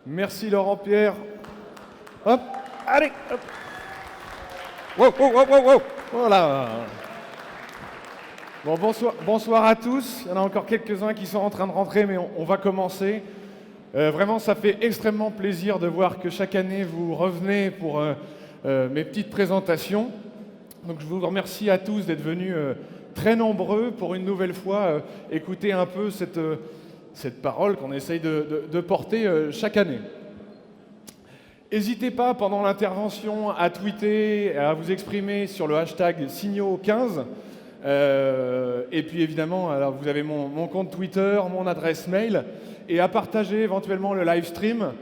Merci Laurent Pierre. Hop, allez, hop. Wow, wow, wow, wow, wow. Voilà. Bon, bonsoir à tous. Il y en a encore quelques-uns qui sont en train de rentrer, mais on va commencer. Vraiment, ça fait extrêmement plaisir de voir que chaque année, vous revenez pour mes petites présentations. Donc, je vous remercie à tous d'être venus très nombreux pour une nouvelle fois écouter un peu cette parole qu'on essaye de porter chaque année. N'hésitez pas pendant l'intervention à tweeter, à vous exprimer sur le hashtag Signaux15. Et puis évidemment, alors vous avez mon compte Twitter, mon adresse mail, et à partager éventuellement le live stream,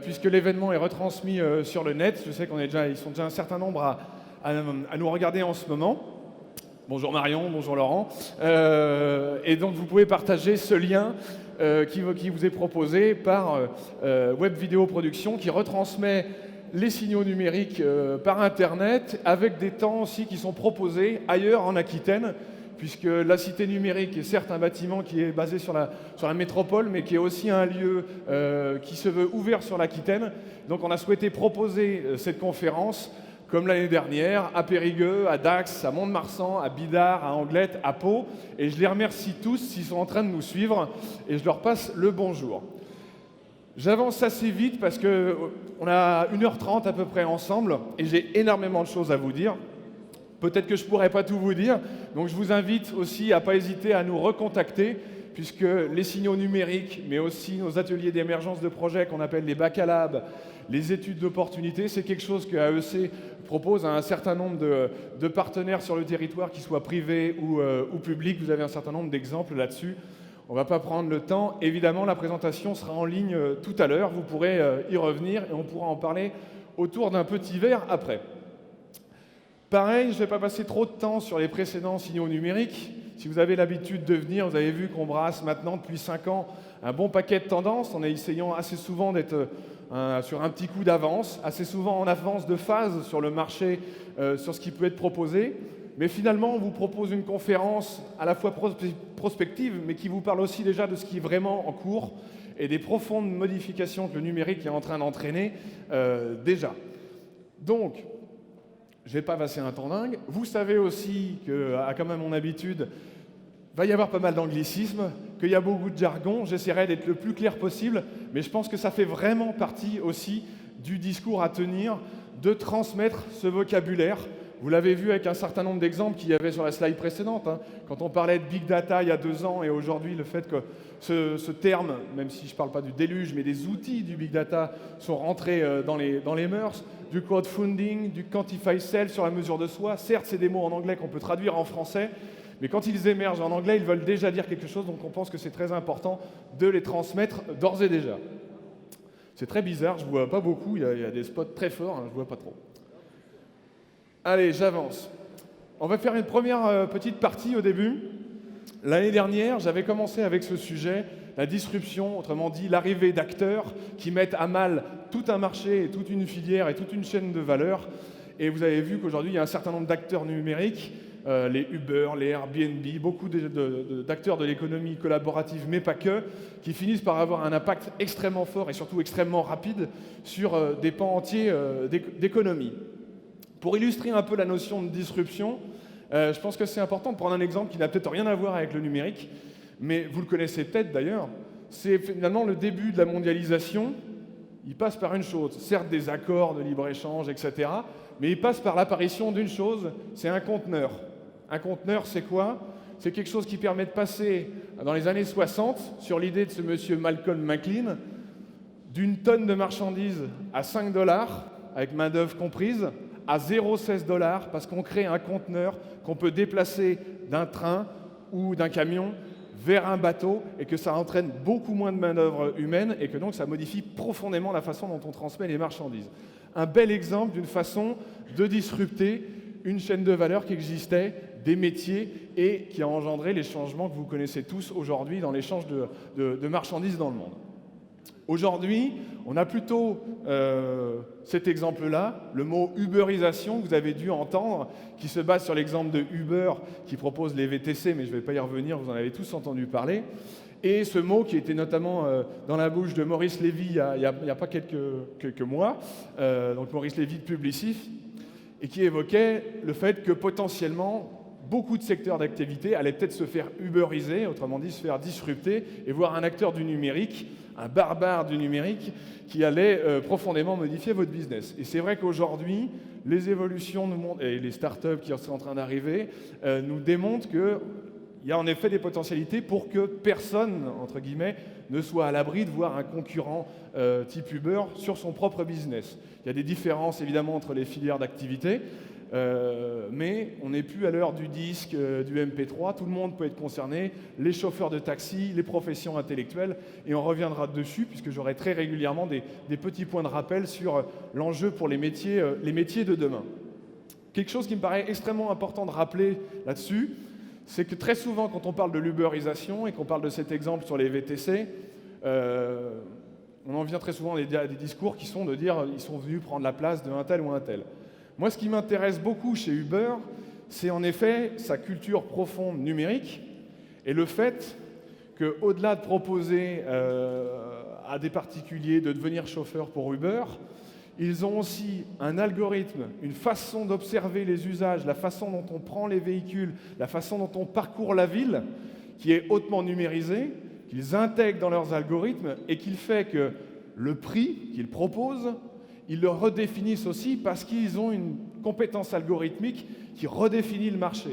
puisque l'événement est retransmis sur le net. Je sais ils sont déjà un certain nombre à nous regarder en ce moment. Bonjour Marion, bonjour Laurent. Et donc vous pouvez partager ce lien qui vous est proposé par Web Vidéo Production, qui retransmet les signaux numériques par Internet, avec des temps aussi qui sont proposés ailleurs en Aquitaine, puisque la Cité numérique est certes un bâtiment qui est basé sur la métropole, mais qui est aussi un lieu qui se veut ouvert sur l'Aquitaine. Donc on a souhaité proposer cette conférence, comme l'année dernière, à Périgueux, à Dax, à Mont-de-Marsan, à Bidart, à Anglette, à Pau. Et je les remercie tous s'ils sont en train de nous suivre, et je leur passe le bonjour. J'avance assez vite parce qu'on a 1h30 à peu près ensemble, et j'ai énormément de choses à vous dire. Peut-être que je ne pourrai pas tout vous dire, donc je vous invite aussi à ne pas hésiter à nous recontacter, puisque les signaux numériques, mais aussi nos ateliers d'émergence de projets qu'on appelle les Bacalabs, les études d'opportunité, c'est quelque chose que AEC propose à un certain nombre de partenaires sur le territoire, qu'ils soient privés ou publics. Vous avez un certain nombre d'exemples là-dessus. On ne va pas prendre le temps. Évidemment, la présentation sera en ligne tout à l'heure. Vous pourrez y revenir et on pourra en parler autour d'un petit verre après. Pareil, je ne vais pas passer trop de temps sur les précédents signaux numériques. Si vous avez l'habitude de venir, vous avez vu qu'on brasse maintenant depuis 5 ans un bon paquet de tendances, en essayant assez souvent d'être sur un petit coup d'avance, assez souvent en avance de phase sur le marché, sur ce qui peut être proposé. Mais finalement, on vous propose une conférence à la fois prospective, mais qui vous parle aussi déjà de ce qui est vraiment en cours et des profondes modifications que le numérique est en train d'entraîner déjà. Donc, je ne vais pas passer un temps dingue. Vous savez aussi comme à mon habitude, il va y avoir pas mal d'anglicismes, qu'il y a beaucoup de jargon. J'essaierai d'être le plus clair possible, mais je pense que ça fait vraiment partie aussi du discours à tenir, de transmettre ce vocabulaire. Vous l'avez vu avec un certain nombre d'exemples qu'il y avait sur la slide précédente. Quand on parlait de Big Data il y a 2 ans et aujourd'hui, le fait que ce terme, même si je ne parle pas du déluge, mais des outils du Big Data sont rentrés dans les mœurs, du crowdfunding, du quantify self sur la mesure de soi. Certes, c'est des mots en anglais qu'on peut traduire en français, mais quand ils émergent en anglais, ils veulent déjà dire quelque chose, donc on pense que c'est très important de les transmettre d'ores et déjà. C'est très bizarre, je ne vois pas beaucoup, il y a des spots très forts, je ne vois pas trop. Allez, j'avance. On va faire une première petite partie au début. L'année dernière, j'avais commencé avec ce sujet, la disruption, autrement dit l'arrivée d'acteurs qui mettent à mal tout un marché, et toute une filière et toute une chaîne de valeur. Et vous avez vu qu'aujourd'hui, il y a un certain nombre d'acteurs numériques, les Uber, les Airbnb, beaucoup d'acteurs de l'économie collaborative, mais pas que, qui finissent par avoir un impact extrêmement fort et surtout extrêmement rapide sur des pans entiers d'économie. Pour illustrer un peu la notion de disruption, je pense que c'est important de prendre un exemple qui n'a peut-être rien à voir avec le numérique, mais vous le connaissez peut-être d'ailleurs. C'est finalement le début de la mondialisation. Il passe par une chose, certes des accords de libre-échange, etc., mais il passe par l'apparition d'une chose, c'est un conteneur. Un conteneur, c'est quoi? C'est quelque chose qui permet de passer, dans les années 60, sur l'idée de ce monsieur Malcolm McLean, d'une tonne de marchandises à 5 $, avec main-d'œuvre comprise, à 0,16 $, parce qu'on crée un conteneur qu'on peut déplacer d'un train ou d'un camion vers un bateau, et que ça entraîne beaucoup moins de main-d'œuvre humaine, et que donc ça modifie profondément la façon dont on transmet les marchandises. Un bel exemple d'une façon de disrupter une chaîne de valeur qui existait, des métiers, et qui a engendré les changements que vous connaissez tous aujourd'hui dans l'échange de marchandises dans le monde. Aujourd'hui, on a plutôt cet exemple-là, le mot Uberisation que vous avez dû entendre, qui se base sur l'exemple de Uber qui propose les VTC, mais je ne vais pas y revenir, vous en avez tous entendu parler. Et ce mot qui était notamment dans la bouche de Maurice Lévy il y a pas quelques mois, donc Maurice Lévy de Publicis, et qui évoquait le fait que potentiellement beaucoup de secteurs d'activité allaient peut-être se faire uberiser, autrement dit se faire disrupter, et voir un acteur du numérique, un barbare du numérique, qui allait profondément modifier votre business. Et c'est vrai qu'aujourd'hui, les évolutions nous montrent, et les startups qui sont en train d'arriver nous démontrent qu'il y a en effet des potentialités pour que personne, entre guillemets, ne soit à l'abri de voir un concurrent type Uber sur son propre business. Il y a des différences évidemment entre les filières d'activité, mais on n'est plus à l'heure du disque, du MP3, tout le monde peut être concerné, les chauffeurs de taxi, les professions intellectuelles, et on reviendra dessus puisque j'aurai très régulièrement des petits points de rappel sur l'enjeu pour les métiers de demain. Quelque chose qui me paraît extrêmement important de rappeler là-dessus, c'est que très souvent quand on parle de l'uberisation et qu'on parle de cet exemple sur les VTC, on en vient très souvent à des discours qui sont de dire ils sont venus prendre la place d'un tel ou un tel. Moi, ce qui m'intéresse beaucoup chez Uber, c'est en effet sa culture profonde numérique et le fait qu'au-delà de proposer à des particuliers de devenir chauffeurs pour Uber, ils ont aussi un algorithme, une façon d'observer les usages, la façon dont on prend les véhicules, la façon dont on parcourt la ville, qui est hautement numérisée, qu'ils intègrent dans leurs algorithmes et qui fait que le prix qu'ils proposent, ils le redéfinissent aussi parce qu'ils ont une compétence algorithmique qui redéfinit le marché,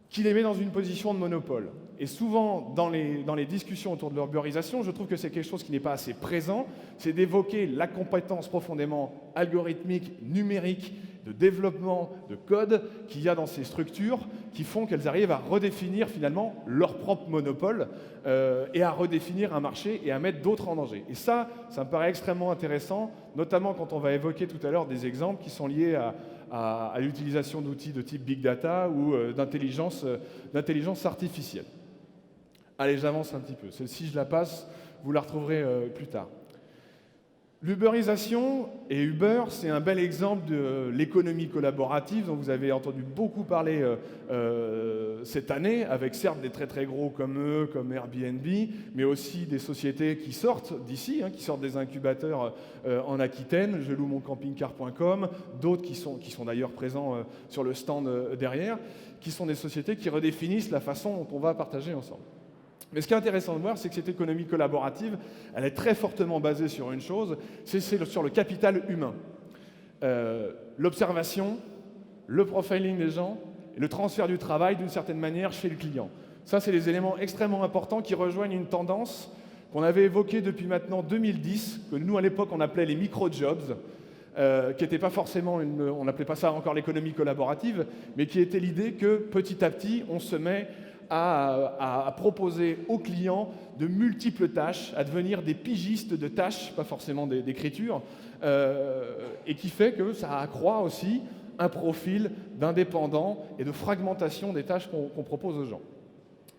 qui les met dans une position de monopole. Et souvent, dans les discussions autour de l'uberisation, je trouve que c'est quelque chose qui n'est pas assez présent, c'est d'évoquer la compétence profondément algorithmique, numérique, de développement, de code qu'il y a dans ces structures qui font qu'elles arrivent à redéfinir finalement leur propre monopole et à redéfinir un marché et à mettre d'autres en danger. Et ça me paraît extrêmement intéressant, notamment quand on va évoquer tout à l'heure des exemples qui sont liés à l'utilisation d'outils de type Big Data ou d'intelligence artificielle. Allez, j'avance un petit peu. Celle-ci, je la passe, vous la retrouverez plus tard. L'uberisation et Uber, c'est un bel exemple de l'économie collaborative dont vous avez entendu beaucoup parler cette année, avec certes des très très gros comme eux, comme Airbnb, mais aussi des sociétés qui sortent d'ici, qui sortent des incubateurs en Aquitaine, je loue mon camping-car.com, d'autres qui sont d'ailleurs présents sur le stand derrière, qui sont des sociétés qui redéfinissent la façon dont on va partager ensemble. Mais ce qui est intéressant de voir, c'est que cette économie collaborative, elle est très fortement basée sur une chose, c'est sur le capital humain. L'observation, le profiling des gens, et le transfert du travail, d'une certaine manière, chez le client. Ça, c'est des éléments extrêmement importants qui rejoignent une tendance qu'on avait évoquée depuis maintenant 2010, que nous, à l'époque, on appelait les micro-jobs, qui n'était pas forcément on n'appelait pas ça encore l'économie collaborative, mais qui était l'idée que, petit à petit, on se met à proposer aux clients de multiples tâches, à devenir des pigistes de tâches, pas forcément d'écriture, et qui fait que ça accroît aussi un profil d'indépendant et de fragmentation des tâches qu'on propose aux gens.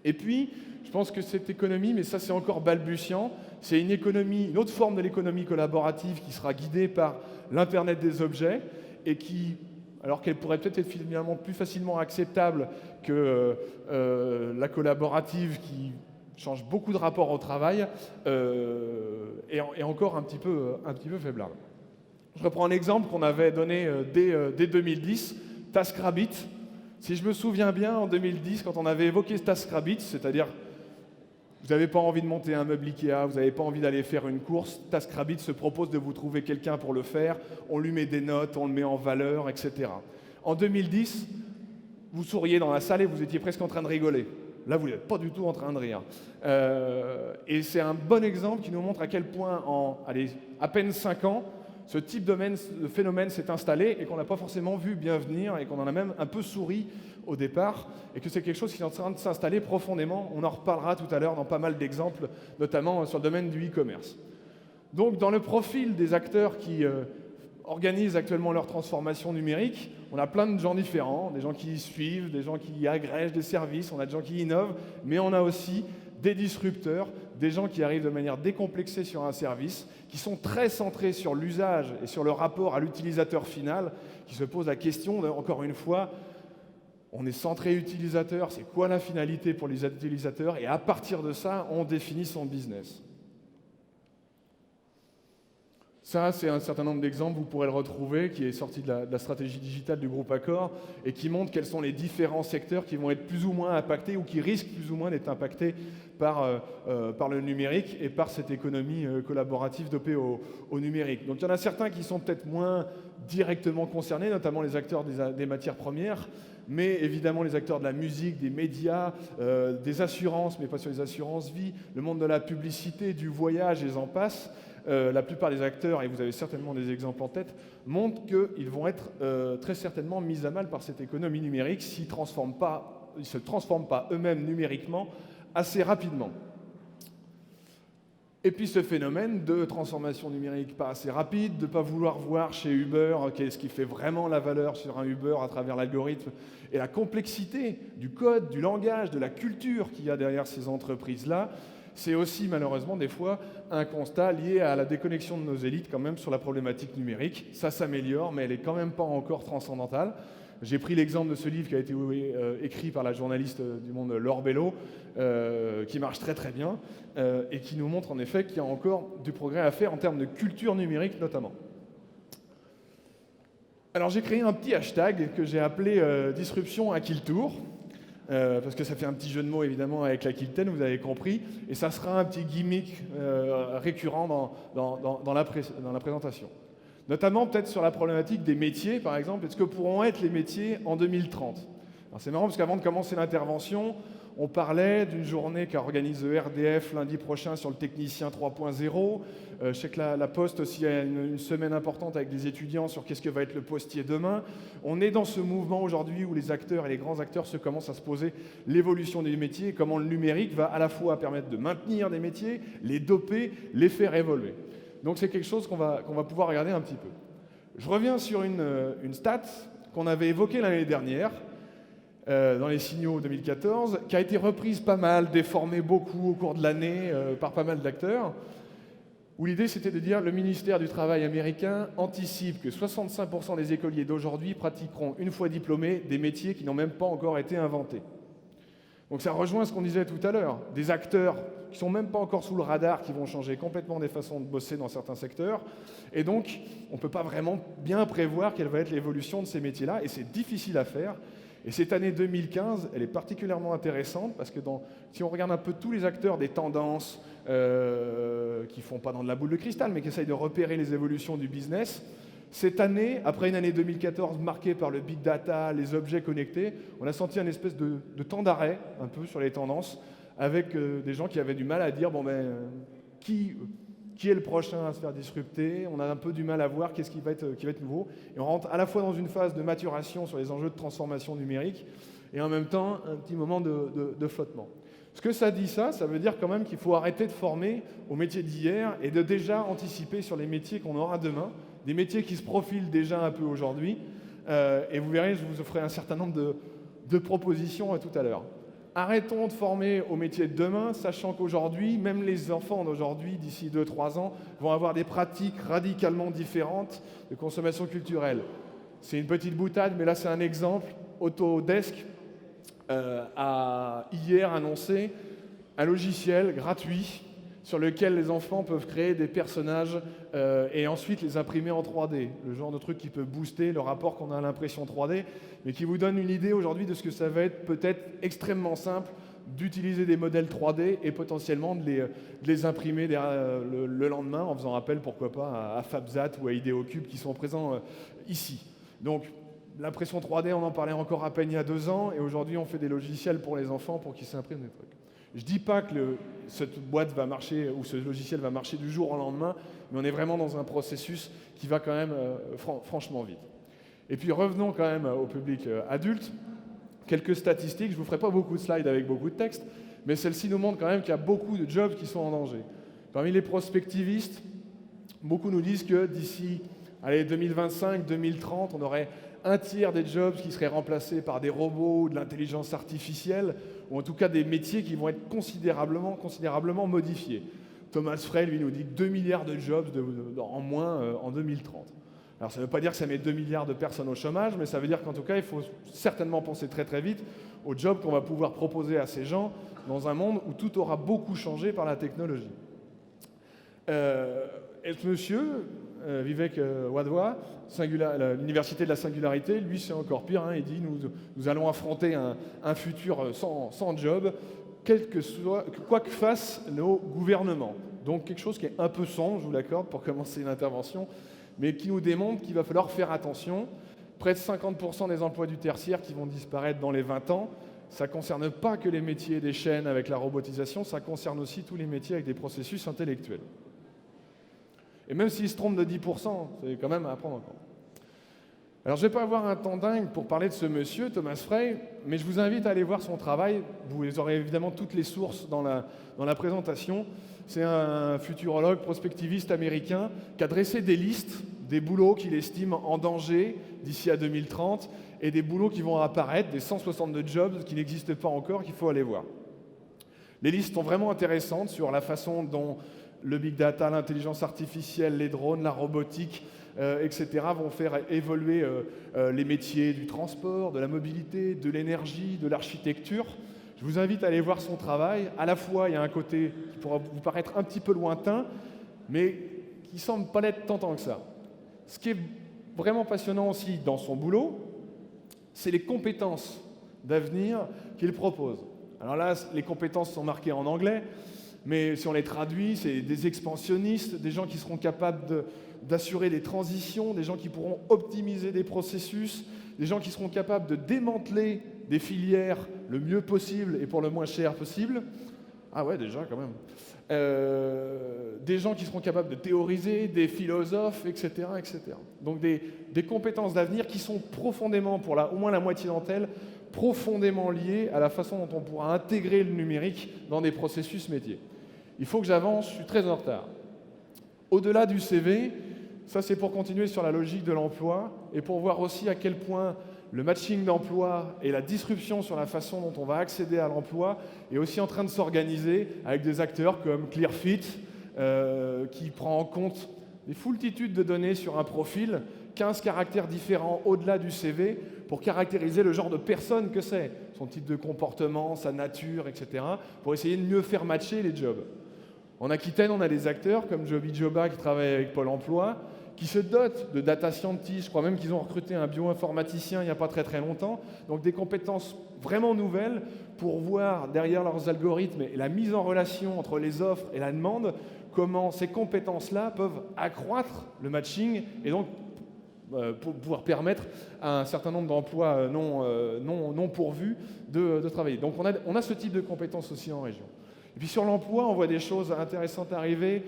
Et puis, je pense que cette économie, mais ça c'est encore balbutiant, c'est une autre forme de l'économie collaborative qui sera guidée par l'Internet des objets et qui, alors qu'elle pourrait peut-être être finalement plus facilement acceptable que la collaborative qui change beaucoup de rapports au travail, est encore un petit peu faiblarde. Je reprends un exemple qu'on avait donné dès 2010, TaskRabbit. Si je me souviens bien, en 2010, quand on avait évoqué TaskRabbit, c'est-à-dire vous n'avez pas envie de monter un meuble Ikea, vous n'avez pas envie d'aller faire une course, TaskRabbit se propose de vous trouver quelqu'un pour le faire, on lui met des notes, on le met en valeur, etc. En 2010, vous souriez dans la salle et vous étiez presque en train de rigoler. Là, vous n'êtes pas du tout en train de rire. Et c'est un bon exemple qui nous montre à quel point, à peine 5 ans, ce type de phénomène s'est installé et qu'on n'a pas forcément vu bien venir et qu'on en a même un peu souri au départ et que c'est quelque chose qui est en train de s'installer profondément. On en reparlera tout à l'heure dans pas mal d'exemples, notamment sur le domaine du e-commerce. Donc, dans le profil des acteurs qui organisent actuellement leur transformation numérique, on a plein de gens différents, des gens qui suivent, des gens qui agrègent des services, on a des gens qui innovent, mais on a aussi des disrupteurs, des gens qui arrivent de manière décomplexée sur un service, qui sont très centrés sur l'usage et sur le rapport à l'utilisateur final, qui se posent la question, encore une fois, on est centré utilisateur, c'est quoi la finalité pour les utilisateurs, et à partir de ça, on définit son business. Ça, c'est un certain nombre d'exemples, vous pourrez le retrouver, qui est sorti de la stratégie digitale du groupe Accor, et qui montre quels sont les différents secteurs qui vont être plus ou moins impactés, ou qui risquent plus ou moins d'être impactés par le numérique et par cette économie collaborative dopée au numérique. Donc il y en a certains qui sont peut-être moins directement concernés, notamment les acteurs des matières premières, mais évidemment les acteurs de la musique, des médias, des assurances, mais pas sur les assurances vie, le monde de la publicité, du voyage, et j'en passe. La plupart des acteurs, et vous avez certainement des exemples en tête, montrent qu'ils vont être très certainement mis à mal par cette économie numérique s'ils ne se transforment pas eux-mêmes numériquement assez rapidement. Et puis ce phénomène de transformation numérique pas assez rapide, de ne pas vouloir voir chez Uber qu'est-ce qui fait vraiment la valeur sur un Uber à travers l'algorithme, et la complexité du code, du langage, de la culture qu'il y a derrière ces entreprises-là, c'est aussi malheureusement des fois un constat lié à la déconnexion de nos élites quand même sur la problématique numérique. Ça s'améliore, mais elle n'est quand même pas encore transcendantale. J'ai pris l'exemple de ce livre qui a été écrit par la journaliste du Monde Laure Bello, qui marche très très bien, et qui nous montre en effet qu'il y a encore du progrès à faire en termes de culture numérique notamment. Alors j'ai créé un petit hashtag que j'ai appelé Disruption à qui le tour. Parce que ça fait un petit jeu de mots évidemment avec la Kilten, vous avez compris, et ça sera un petit gimmick récurrent dans la présentation. Notamment peut-être sur la problématique des métiers, par exemple, est-ce que pourront être les métiers en 2030 ? Alors c'est marrant parce qu'avant de commencer l'intervention, on parlait d'une journée qu'organise ERDF lundi prochain sur le technicien 3.0. Je sais que la Poste aussi a une semaine importante avec des étudiants sur qu'est-ce que va être le postier demain. On est dans ce mouvement aujourd'hui où les acteurs et les grands acteurs se commencent à se poser l'évolution des métiers et comment le numérique va à la fois permettre de maintenir des métiers, les doper, les faire évoluer. Donc c'est quelque chose qu'on va pouvoir regarder un petit peu. Je reviens sur une stat qu'on avait évoquée l'année dernière, dans les signaux 2014, qui a été reprise pas mal, déformée beaucoup au cours de l'année par pas mal d'acteurs, où l'idée c'était de dire le ministère du Travail américain anticipe que 65% des écoliers d'aujourd'hui pratiqueront, une fois diplômés, des métiers qui n'ont même pas encore été inventés. Donc ça rejoint ce qu'on disait tout à l'heure, des acteurs qui ne sont même pas encore sous le radar, qui vont changer complètement des façons de bosser dans certains secteurs, et donc on ne peut pas vraiment bien prévoir quelle va être l'évolution de ces métiers-là, et c'est difficile à faire. Et cette année 2015, elle est particulièrement intéressante parce que si on regarde un peu tous les acteurs des tendances qui ne font pas dans de la boule de cristal, mais qui essayent de repérer les évolutions du business, cette année, après une année 2014 marquée par le big data, les objets connectés, on a senti une espèce de temps d'arrêt un peu sur les tendances, avec des gens qui avaient du mal à dire qui est le prochain à se faire disrupter. On a un peu du mal à voir qu'est-ce qui va être nouveau. Et on rentre à la fois dans une phase de maturation sur les enjeux de transformation numérique et en même temps un petit moment de flottement. Ce que ça dit, ça veut dire quand même qu'il faut arrêter de former aux métiers d'hier et de déjà anticiper sur les métiers qu'on aura demain, des métiers qui se profilent déjà un peu aujourd'hui. Et vous verrez, je vous ferai un certain nombre de propositions tout à l'heure. Arrêtons de former au métier de demain, sachant qu'aujourd'hui, même les enfants d'aujourd'hui, d'ici 2-3 ans, vont avoir des pratiques radicalement différentes de consommation culturelle. C'est une petite boutade, mais là c'est un exemple. Autodesk a hier annoncé un logiciel gratuit sur lequel les enfants peuvent créer des personnages et ensuite les imprimer en 3D. Le genre de truc qui peut booster le rapport qu'on a à l'impression 3D, mais qui vous donne une idée aujourd'hui de ce que ça va être peut-être extrêmement simple d'utiliser des modèles 3D et potentiellement de les imprimer le lendemain en faisant appel, pourquoi pas, à FabZat ou à Ideocube qui sont présents ici. Donc, l'impression 3D, on en parlait encore à peine il y a 2 ans, et aujourd'hui on fait des logiciels pour les enfants pour qu'ils s'impriment des trucs. Je ne dis pas que cette boîte va marcher ou ce logiciel va marcher du jour au lendemain, mais on est vraiment dans un processus qui va quand même franchement vite. Et puis revenons quand même au public adulte. Quelques statistiques, je ne vous ferai pas beaucoup de slides avec beaucoup de texte, mais celles-ci nous montrent quand même qu'il y a beaucoup de jobs qui sont en danger. Parmi les prospectivistes, beaucoup nous disent que d'ici 2025, 2030, on aurait un tiers des jobs qui seraient remplacés par des robots ou de l'intelligence artificielle, ou en tout cas des métiers qui vont être considérablement modifiés. Thomas Frey, lui, nous dit que 2 milliards de jobs en moins en 2030. Alors ça ne veut pas dire que ça met 2 milliards de personnes au chômage, mais ça veut dire qu'en tout cas, il faut certainement penser très très vite aux jobs qu'on va pouvoir proposer à ces gens dans un monde où tout aura beaucoup changé par la technologie. Et ce monsieur, Vivek Wadhwa, l'université de la singularité, lui c'est encore pire, hein, il dit nous allons affronter un futur sans job, quoi que fassent nos gouvernements. Donc quelque chose qui est un peu sombre, je vous l'accorde, pour commencer une intervention, mais qui nous démontre qu'il va falloir faire attention. Près de 50% des emplois du tertiaire qui vont disparaître dans les 20 ans, ça ne concerne pas que les métiers des chaînes avec la robotisation, ça concerne aussi tous les métiers avec des processus intellectuels. Et même s'il se trompe de 10%, c'est quand même à prendre en compte. Alors je ne vais pas avoir un temps dingue pour parler de ce monsieur, Thomas Frey, mais je vous invite à aller voir son travail. Vous aurez évidemment toutes les sources dans la présentation. C'est un futurologue prospectiviste américain qui a dressé des listes des boulots qu'il estime en danger d'ici à 2030 et des boulots qui vont apparaître, des 162 jobs qui n'existent pas encore, qu'il faut aller voir. Les listes sont vraiment intéressantes sur la façon dont le big data, l'intelligence artificielle, les drones, la robotique, etc. vont faire évoluer les métiers du transport, de la mobilité, de l'énergie, de l'architecture. Je vous invite à aller voir son travail. À la fois, il y a un côté qui pourra vous paraître un petit peu lointain, mais qui semble pas l'être tant que ça. Ce qui est vraiment passionnant aussi dans son boulot, c'est les compétences d'avenir qu'il propose. Alors là, les compétences sont marquées en anglais, mais si on les traduit, c'est des expansionnistes, des gens qui seront capables d'assurer des transitions, des gens qui pourront optimiser des processus, des gens qui seront capables de démanteler des filières le mieux possible et pour le moins cher possible. Ah ouais, déjà quand même. Des gens qui seront capables de théoriser, des philosophes, etc. etc. Donc des compétences d'avenir qui sont profondément, pour au moins la moitié d'entre elles, profondément liées à la façon dont on pourra intégrer le numérique dans des processus métiers. Il faut que j'avance, je suis très en retard. Au-delà du CV, ça c'est pour continuer sur la logique de l'emploi et pour voir aussi à quel point le matching d'emploi et la disruption sur la façon dont on va accéder à l'emploi est aussi en train de s'organiser avec des acteurs comme Clearfit qui prend en compte des foultitudes de données sur un profil, 15 caractères différents au-delà du CV pour caractériser le genre de personne que c'est, son type de comportement, sa nature, etc., pour essayer de mieux faire matcher les jobs. En Aquitaine, on a des acteurs comme Joby Joba qui travaille avec Pôle emploi, qui se dotent de data scientists. Je crois même qu'ils ont recruté un bioinformaticien il n'y a pas très très longtemps. Donc des compétences vraiment nouvelles pour voir derrière leurs algorithmes et la mise en relation entre les offres et la demande, comment ces compétences-là peuvent accroître le matching et donc pour pouvoir permettre à un certain nombre d'emplois non pourvus de travailler. Donc on a ce type de compétences aussi en région. Et puis sur l'emploi, on voit des choses intéressantes arriver.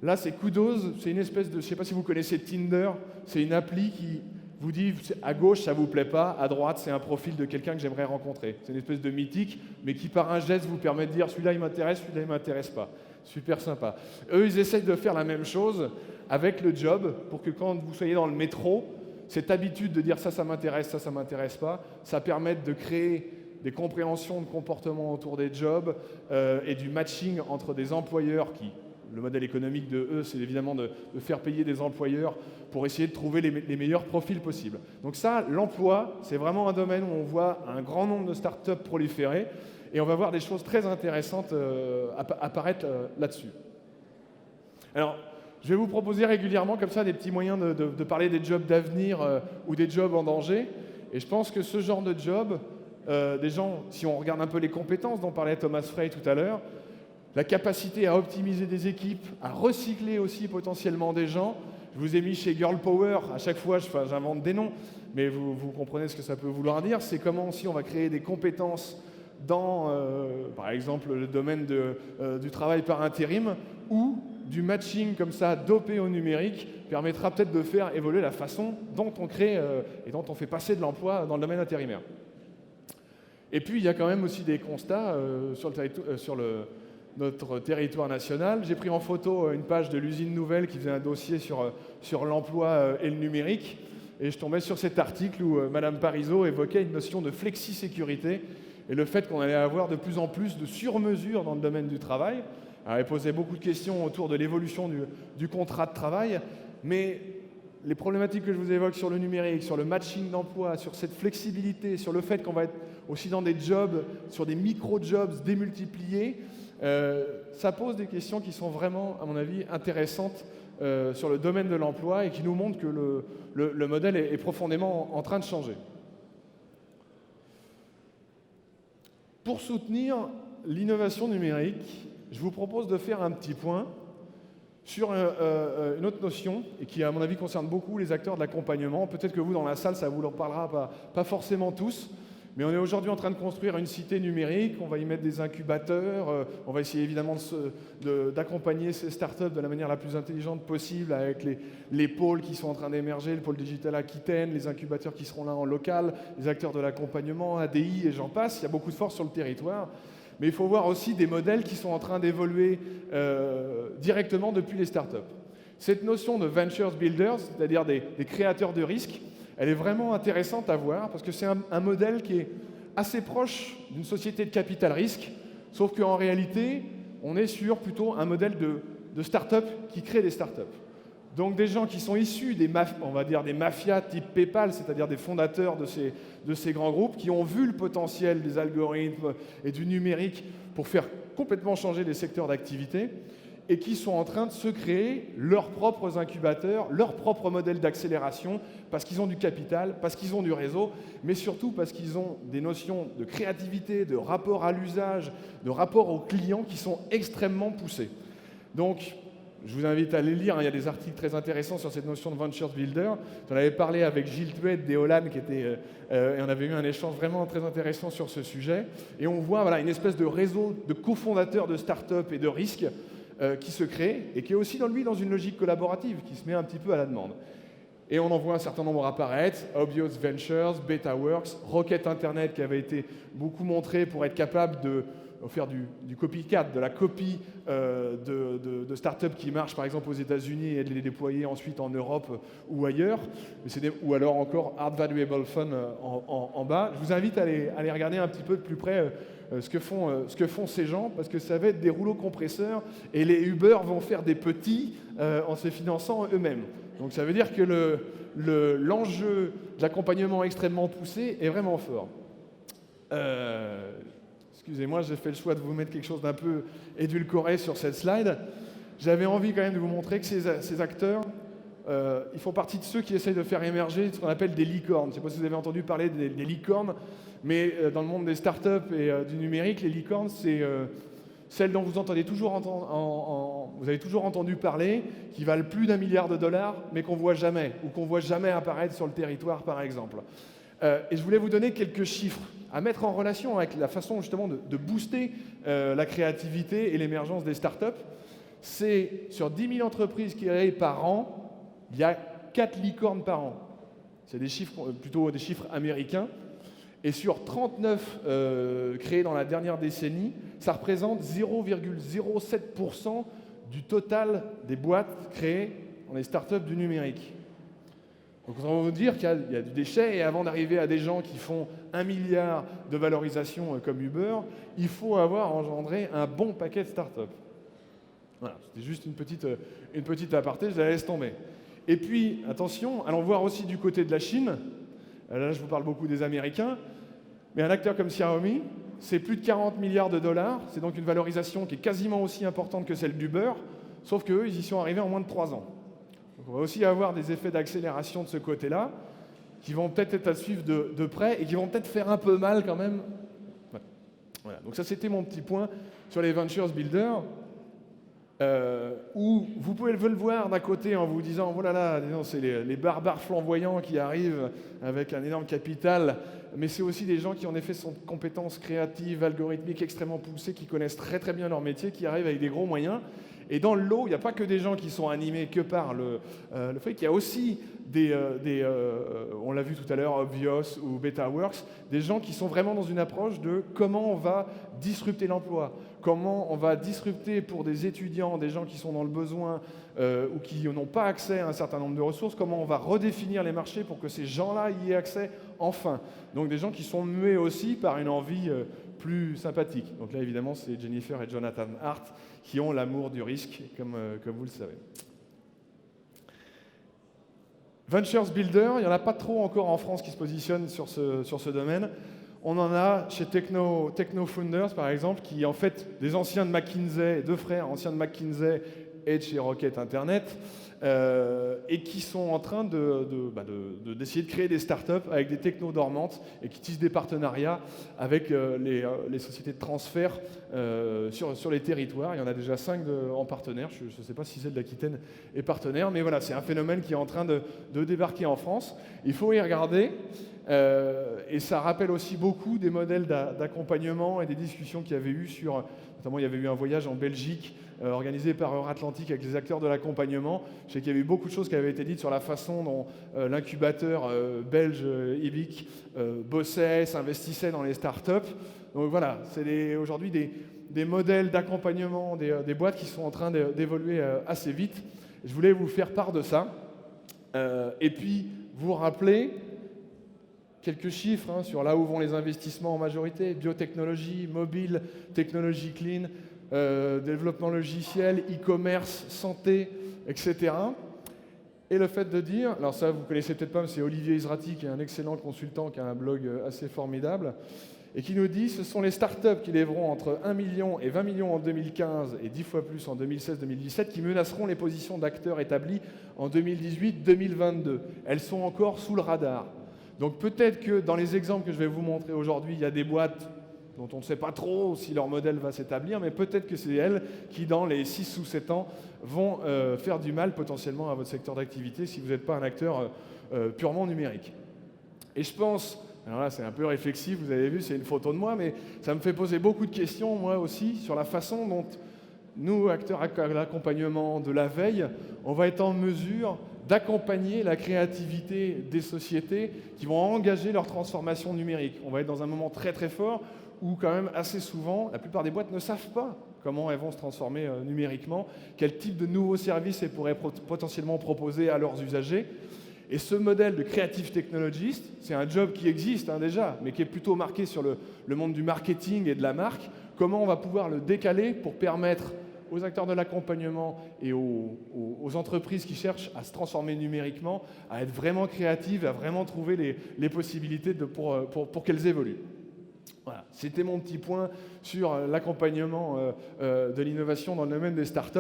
Là, c'est Kudos, c'est une espèce de... Je ne sais pas si vous connaissez Tinder, c'est une appli qui vous dit à gauche, ça ne vous plaît pas, à droite, c'est un profil de quelqu'un que j'aimerais rencontrer. C'est une espèce de mythique, mais qui par un geste vous permet de dire celui-là, il m'intéresse, celui-là, il ne m'intéresse pas. Super sympa. Eux, ils essayent de faire la même chose avec le job pour que quand vous soyez dans le métro, cette habitude de dire ça m'intéresse, ça m'intéresse pas, ça permette de créer des compréhensions de comportement autour des jobs et du matching entre des employeurs qui... Le modèle économique de eux, c'est évidemment de faire payer des employeurs pour essayer de trouver les meilleurs profils possibles. Donc ça, l'emploi, c'est vraiment un domaine où on voit un grand nombre de startups proliférer et on va voir des choses très intéressantes apparaître là-dessus. Alors, je vais vous proposer régulièrement comme ça des petits moyens de parler des jobs d'avenir ou des jobs en danger. Et je pense que ce genre de job, des gens, si on regarde un peu les compétences dont parlait Thomas Frey tout à l'heure, la capacité à optimiser des équipes, à recycler aussi potentiellement des gens. Je vous ai mis chez Girl Power, à chaque fois j'invente des noms, mais vous comprenez ce que ça peut vouloir dire. C'est comment aussi on va créer des compétences dans, par exemple, le domaine du travail par intérim, ou du matching comme ça, dopé au numérique, permettra peut-être de faire évoluer la façon dont on crée et dont on fait passer de l'emploi dans le domaine intérimaire. Et puis il y a quand même aussi des constats sur notre territoire national. J'ai pris en photo une page de l'usine Nouvelle qui faisait un dossier sur l'emploi et le numérique. et je tombais sur cet article où Madame Parizeau évoquait une notion de flexi-sécurité et le fait qu'on allait avoir de plus en plus de sur-mesures dans le domaine du travail. Alors, elle posait beaucoup de questions autour de l'évolution du contrat de travail, mais les problématiques que je vous évoque sur le numérique, sur le matching d'emploi, sur cette flexibilité, sur le fait qu'on va être aussi dans des jobs, sur des micro-jobs démultipliés, ça pose des questions qui sont vraiment, à mon avis, intéressantes sur le domaine de l'emploi et qui nous montrent que le modèle est profondément en train de changer. Pour soutenir l'innovation numérique, je vous propose de faire un petit point sur une autre notion, et qui, à mon avis, concerne beaucoup les acteurs de l'accompagnement. Peut-être que vous, dans la salle, ça vous leur parlera pas forcément tous, mais on est aujourd'hui en train de construire une cité numérique, on va y mettre des incubateurs, on va essayer évidemment d'accompagner ces startups de la manière la plus intelligente possible, avec les pôles qui sont en train d'émerger, le pôle digital Aquitaine, les incubateurs qui seront là en local, les acteurs de l'accompagnement, ADI et j'en passe. Il y a beaucoup de force sur le territoire. Mais il faut voir aussi des modèles qui sont en train d'évoluer directement depuis les startups. Cette notion de Ventures Builders, c'est-à-dire des créateurs de risques, elle est vraiment intéressante à voir parce que c'est un modèle qui est assez proche d'une société de capital risque, sauf qu'en réalité, on est sur plutôt un modèle de start-up qui crée des start-up. Donc des gens qui sont issus on va dire des mafias type PayPal, c'est-à-dire des fondateurs de ces grands groupes, qui ont vu le potentiel des algorithmes et du numérique pour faire complètement changer les secteurs d'activité, et qui sont en train de se créer leurs propres incubateurs, leurs propres modèles d'accélération, parce qu'ils ont du capital, parce qu'ils ont du réseau, mais surtout parce qu'ils ont des notions de créativité, de rapport à l'usage, de rapport aux clients qui sont extrêmement poussées. Donc, je vous invite à les lire, il y a des articles très intéressants sur cette notion de Ventures Builder. J'en avais parlé avec Gilles Thuet d'Eolan, et on avait eu un échange vraiment très intéressant sur ce sujet. Et on voit une espèce de réseau de cofondateurs de start-up et de risques qui se crée et qui est aussi dans une logique collaborative qui se met un petit peu à la demande. Et on en voit un certain nombre apparaître, Obvious Ventures, BetaWorks, Rocket Internet qui avait été beaucoup montré pour être capable de faire du copycat, de la copie de start-up qui marchent par exemple aux États-Unis et de les déployer ensuite en Europe ou ailleurs, ou alors encore Hard Valuable Fund en bas. Je vous invite à aller regarder un petit peu de plus près ce que font ces gens, parce que ça va être des rouleaux compresseurs et les Uber vont faire des petits en se finançant eux-mêmes. Donc ça veut dire que l'enjeu de l'accompagnement extrêmement poussé est vraiment fort. Excusez-moi, j'ai fait le choix de vous mettre quelque chose d'un peu édulcoré sur cette slide. J'avais envie quand même de vous montrer que ces acteurs, ils font partie de ceux qui essayent de faire émerger ce qu'on appelle des licornes. Je ne sais pas si vous avez entendu parler des licornes, mais dans le monde des startups et du numérique, les licornes, c'est celles dont vous avez toujours entendu parler, qui valent plus d'1 milliard de dollars, mais qu'on voit jamais, ou qu'on voit jamais apparaître sur le territoire, par exemple. Et je voulais vous donner quelques chiffres à mettre en relation avec la façon justement de booster la créativité et l'émergence des startups. C'est sur 10 000 entreprises créées par an, il y a 4 licornes par an. C'est des chiffres, plutôt des chiffres américains. Et sur 39 créés dans la dernière décennie, ça représente 0,07% du total des boîtes créées dans les startups du numérique. Donc on va vous dire qu'il y a du déchet, et avant d'arriver à des gens qui font 1 milliard de valorisation comme Uber, il faut avoir engendré un bon paquet de startups. Voilà, c'était juste une petite aparté, je la laisse tomber. Et puis, attention, allons voir aussi du côté de la Chine. Là, je vous parle beaucoup des Américains, mais un acteur comme Xiaomi, c'est plus de 40 milliards de dollars, c'est donc une valorisation qui est quasiment aussi importante que celle d'Uber, sauf qu'eux, ils y sont arrivés en moins de 3 ans. Donc on va aussi avoir des effets d'accélération de ce côté-là, qui vont peut-être être à suivre de près et qui vont peut-être faire un peu mal quand même. Voilà. Donc ça, c'était mon petit point sur les Ventures Builders, où vous pouvez le voir d'un côté en vous disant « Oh là là, c'est les barbares flamboyants qui arrivent avec un énorme capital », mais c'est aussi des gens qui en effet sont de compétences créatives, algorithmiques extrêmement poussées, qui connaissent très très bien leur métier, qui arrivent avec des gros moyens. Et dans le lot, il n'y a pas que des gens qui sont animés que par le fait qu'il y a aussi on l'a vu tout à l'heure, Obvious ou BetaWorks, des gens qui sont vraiment dans une approche de comment on va disrupter l'emploi, comment on va disrupter pour des étudiants, des gens qui sont dans le besoin ou qui n'ont pas accès à un certain nombre de ressources, comment on va redéfinir les marchés pour que ces gens-là y aient accès enfin. Donc des gens qui sont muets aussi par une envie plus sympathique. Donc là, évidemment, c'est Jennifer et Jonathan Hart qui ont l'amour du risque, comme vous le savez. Ventures Builder, il n'y en a pas trop encore en France qui se positionnent sur ce domaine. On en a chez Techno Founders, par exemple, qui en fait des anciens de McKinsey, deux frères anciens de McKinsey et de chez Rocket Internet, et qui sont en train d'essayer de créer des startups avec des technos dormantes et qui tissent des partenariats avec les sociétés de transfert sur les territoires. Il y en a déjà 5 en partenaire. Je ne sais pas si celle d'Aquitaine est partenaire, mais voilà, c'est un phénomène qui est en train de débarquer en France. Il faut y regarder. Et ça rappelle aussi beaucoup des modèles d'accompagnement et des discussions qu'il y avait eu sur, notamment il y avait eu un voyage en Belgique organisé par Euratlantique avec les acteurs de l'accompagnement. Je sais qu'il y avait eu beaucoup de choses qui avaient été dites sur la façon dont l'incubateur belge IBIC bossait, s'investissait dans les startups. Donc voilà, c'est aujourd'hui des modèles d'accompagnement des boîtes qui sont en train d'évoluer assez vite. Je voulais vous faire part de ça. Et puis vous rappeler quelques chiffres sur là où vont les investissements en majorité: biotechnologie, mobile, technologie clean, développement logiciel, e-commerce, santé, etc. Et le fait de dire, alors ça vous connaissez peut-être pas, mais c'est Olivier Israti qui est un excellent consultant, qui a un blog assez formidable, et qui nous dit ce sont les startups qui lèveront entre 1 million et 20 millions en 2015 et 10 fois plus en 2016-2017 qui menaceront les positions d'acteurs établis en 2018-2022. Elles sont encore sous le radar. Donc peut-être que dans les exemples que je vais vous montrer aujourd'hui, il y a des boîtes dont on ne sait pas trop si leur modèle va s'établir, mais peut-être que c'est elles qui, dans les 6 ou 7 ans, vont faire du mal potentiellement à votre secteur d'activité si vous n'êtes pas un acteur purement numérique. Et je pense, alors là c'est un peu réflexif, vous avez vu, c'est une photo de moi, mais ça me fait poser beaucoup de questions, moi aussi, sur la façon dont nous, acteurs de l'accompagnement, de la veille, on va être en mesure d'accompagner la créativité des sociétés qui vont engager leur transformation numérique. On va être dans un moment très très fort où quand même assez souvent, la plupart des boîtes ne savent pas comment elles vont se transformer numériquement, quel type de nouveaux services elles pourraient potentiellement proposer à leurs usagers. Et ce modèle de creative technologist, c'est un job qui existe déjà, mais qui est plutôt marqué sur le monde du marketing et de la marque. Comment on va pouvoir le décaler pour permettre aux acteurs de l'accompagnement et aux entreprises qui cherchent à se transformer numériquement, à être vraiment créatives, à vraiment trouver les possibilités pour qu'elles évoluent. Voilà, c'était mon petit point sur l'accompagnement de l'innovation dans le domaine des startups.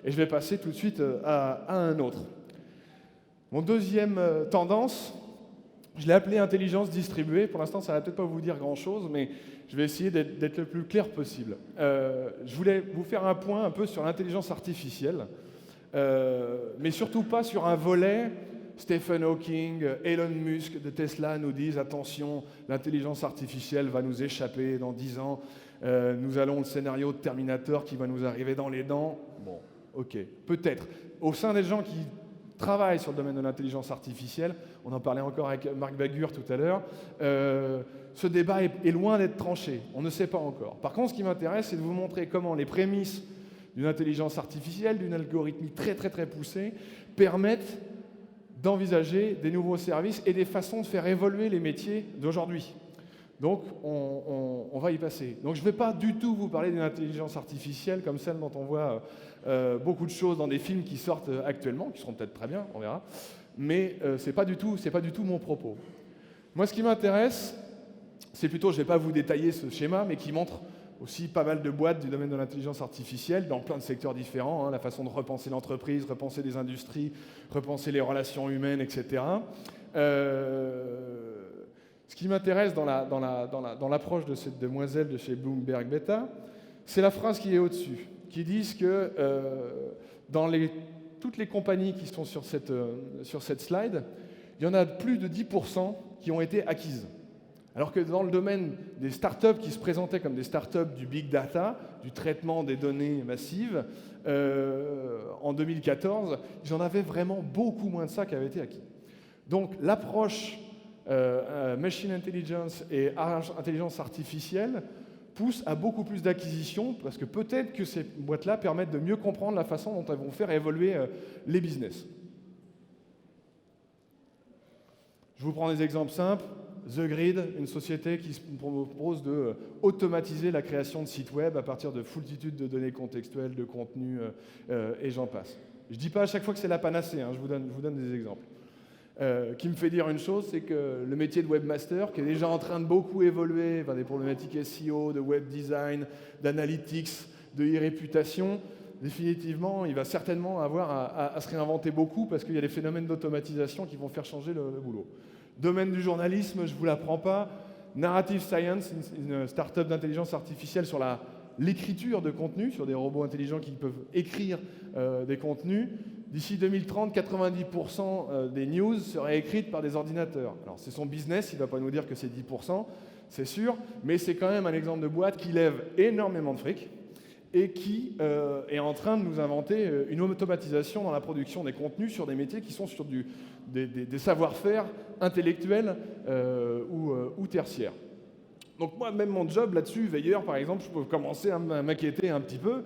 Et je vais passer tout de suite à un autre. Mon deuxième tendance, je l'ai appelé intelligence distribuée. Pour l'instant, ça ne va peut-être pas vous dire grand-chose, mais je vais essayer d'être le plus clair possible. Je voulais vous faire un point un peu sur l'intelligence artificielle, mais surtout pas sur un volet. Stephen Hawking, Elon Musk de Tesla nous disent « Attention, l'intelligence artificielle va nous échapper dans 10 ans. Nous allons le scénario de Terminator qui va nous arriver dans les dents. » Bon, ok, peut-être. Au sein des gens qui travaillent sur le domaine de l'intelligence artificielle, on en parlait encore avec Marc Bagur tout à l'heure, ce débat est loin d'être tranché. On ne sait pas encore. Par contre, ce qui m'intéresse, c'est de vous montrer comment les prémices d'une intelligence artificielle, d'une algorithmie très très très poussée, permettent d'envisager des nouveaux services et des façons de faire évoluer les métiers d'aujourd'hui. Donc, on va y passer. Donc, je ne vais pas du tout vous parler d'une intelligence artificielle comme celle dont on voit beaucoup de choses dans des films qui sortent actuellement, qui seront peut-être très bien, on verra. Mais ce n'est pas du tout mon propos. Moi, ce qui m'intéresse, c'est plutôt, je ne vais pas vous détailler ce schéma, mais qui montre aussi pas mal de boîtes du domaine de l'intelligence artificielle dans plein de secteurs différents, la façon de repenser l'entreprise, repenser les industries, repenser les relations humaines, etc. Ce qui m'intéresse dans l'approche de cette demoiselle de chez Bloomberg Beta, c'est la phrase qui est au-dessus, qui dit que dans toutes les compagnies qui sont sur cette slide, il y en a plus de 10% qui ont été acquises. Alors que dans le domaine des startups qui se présentaient comme des startups du big data, du traitement des données massives, en 2014, ils en avaient vraiment beaucoup moins de ça qui avaient été acquis. Donc l'approche machine intelligence et intelligence artificielle pousse à beaucoup plus d'acquisitions, parce que peut-être que ces boîtes-là permettent de mieux comprendre la façon dont elles vont faire évoluer les business. Je vous prends des exemples simples. The Grid, une société qui se propose de automatiser la création de sites web à partir de foultitudes de données contextuelles, de contenus, et j'en passe. Je ne dis pas à chaque fois que c'est la panacée, hein, je vous donne des exemples. Qui me fait dire une chose, c'est que le métier de webmaster, qui est déjà en train de beaucoup évoluer, des problématiques SEO, de web design, d'analytics, de e-réputation, définitivement, il va certainement avoir à se réinventer beaucoup parce qu'il y a des phénomènes d'automatisation qui vont faire changer le boulot. Domaine du journalisme, je ne vous l'apprends pas. Narrative Science, une start-up d'intelligence artificielle sur l'écriture de contenu, sur des robots intelligents qui peuvent écrire des contenus. D'ici 2030, 90% des news seraient écrites par des ordinateurs. Alors c'est son business, il ne va pas nous dire que c'est 10%, c'est sûr, mais c'est quand même un exemple de boîte qui lève énormément de fric et qui est en train de nous inventer une automatisation dans la production des contenus sur des métiers qui sont sur des savoir-faire intellectuels ou tertiaires. Donc moi, même mon job là-dessus, veilleur par exemple, je peux commencer à m'inquiéter un petit peu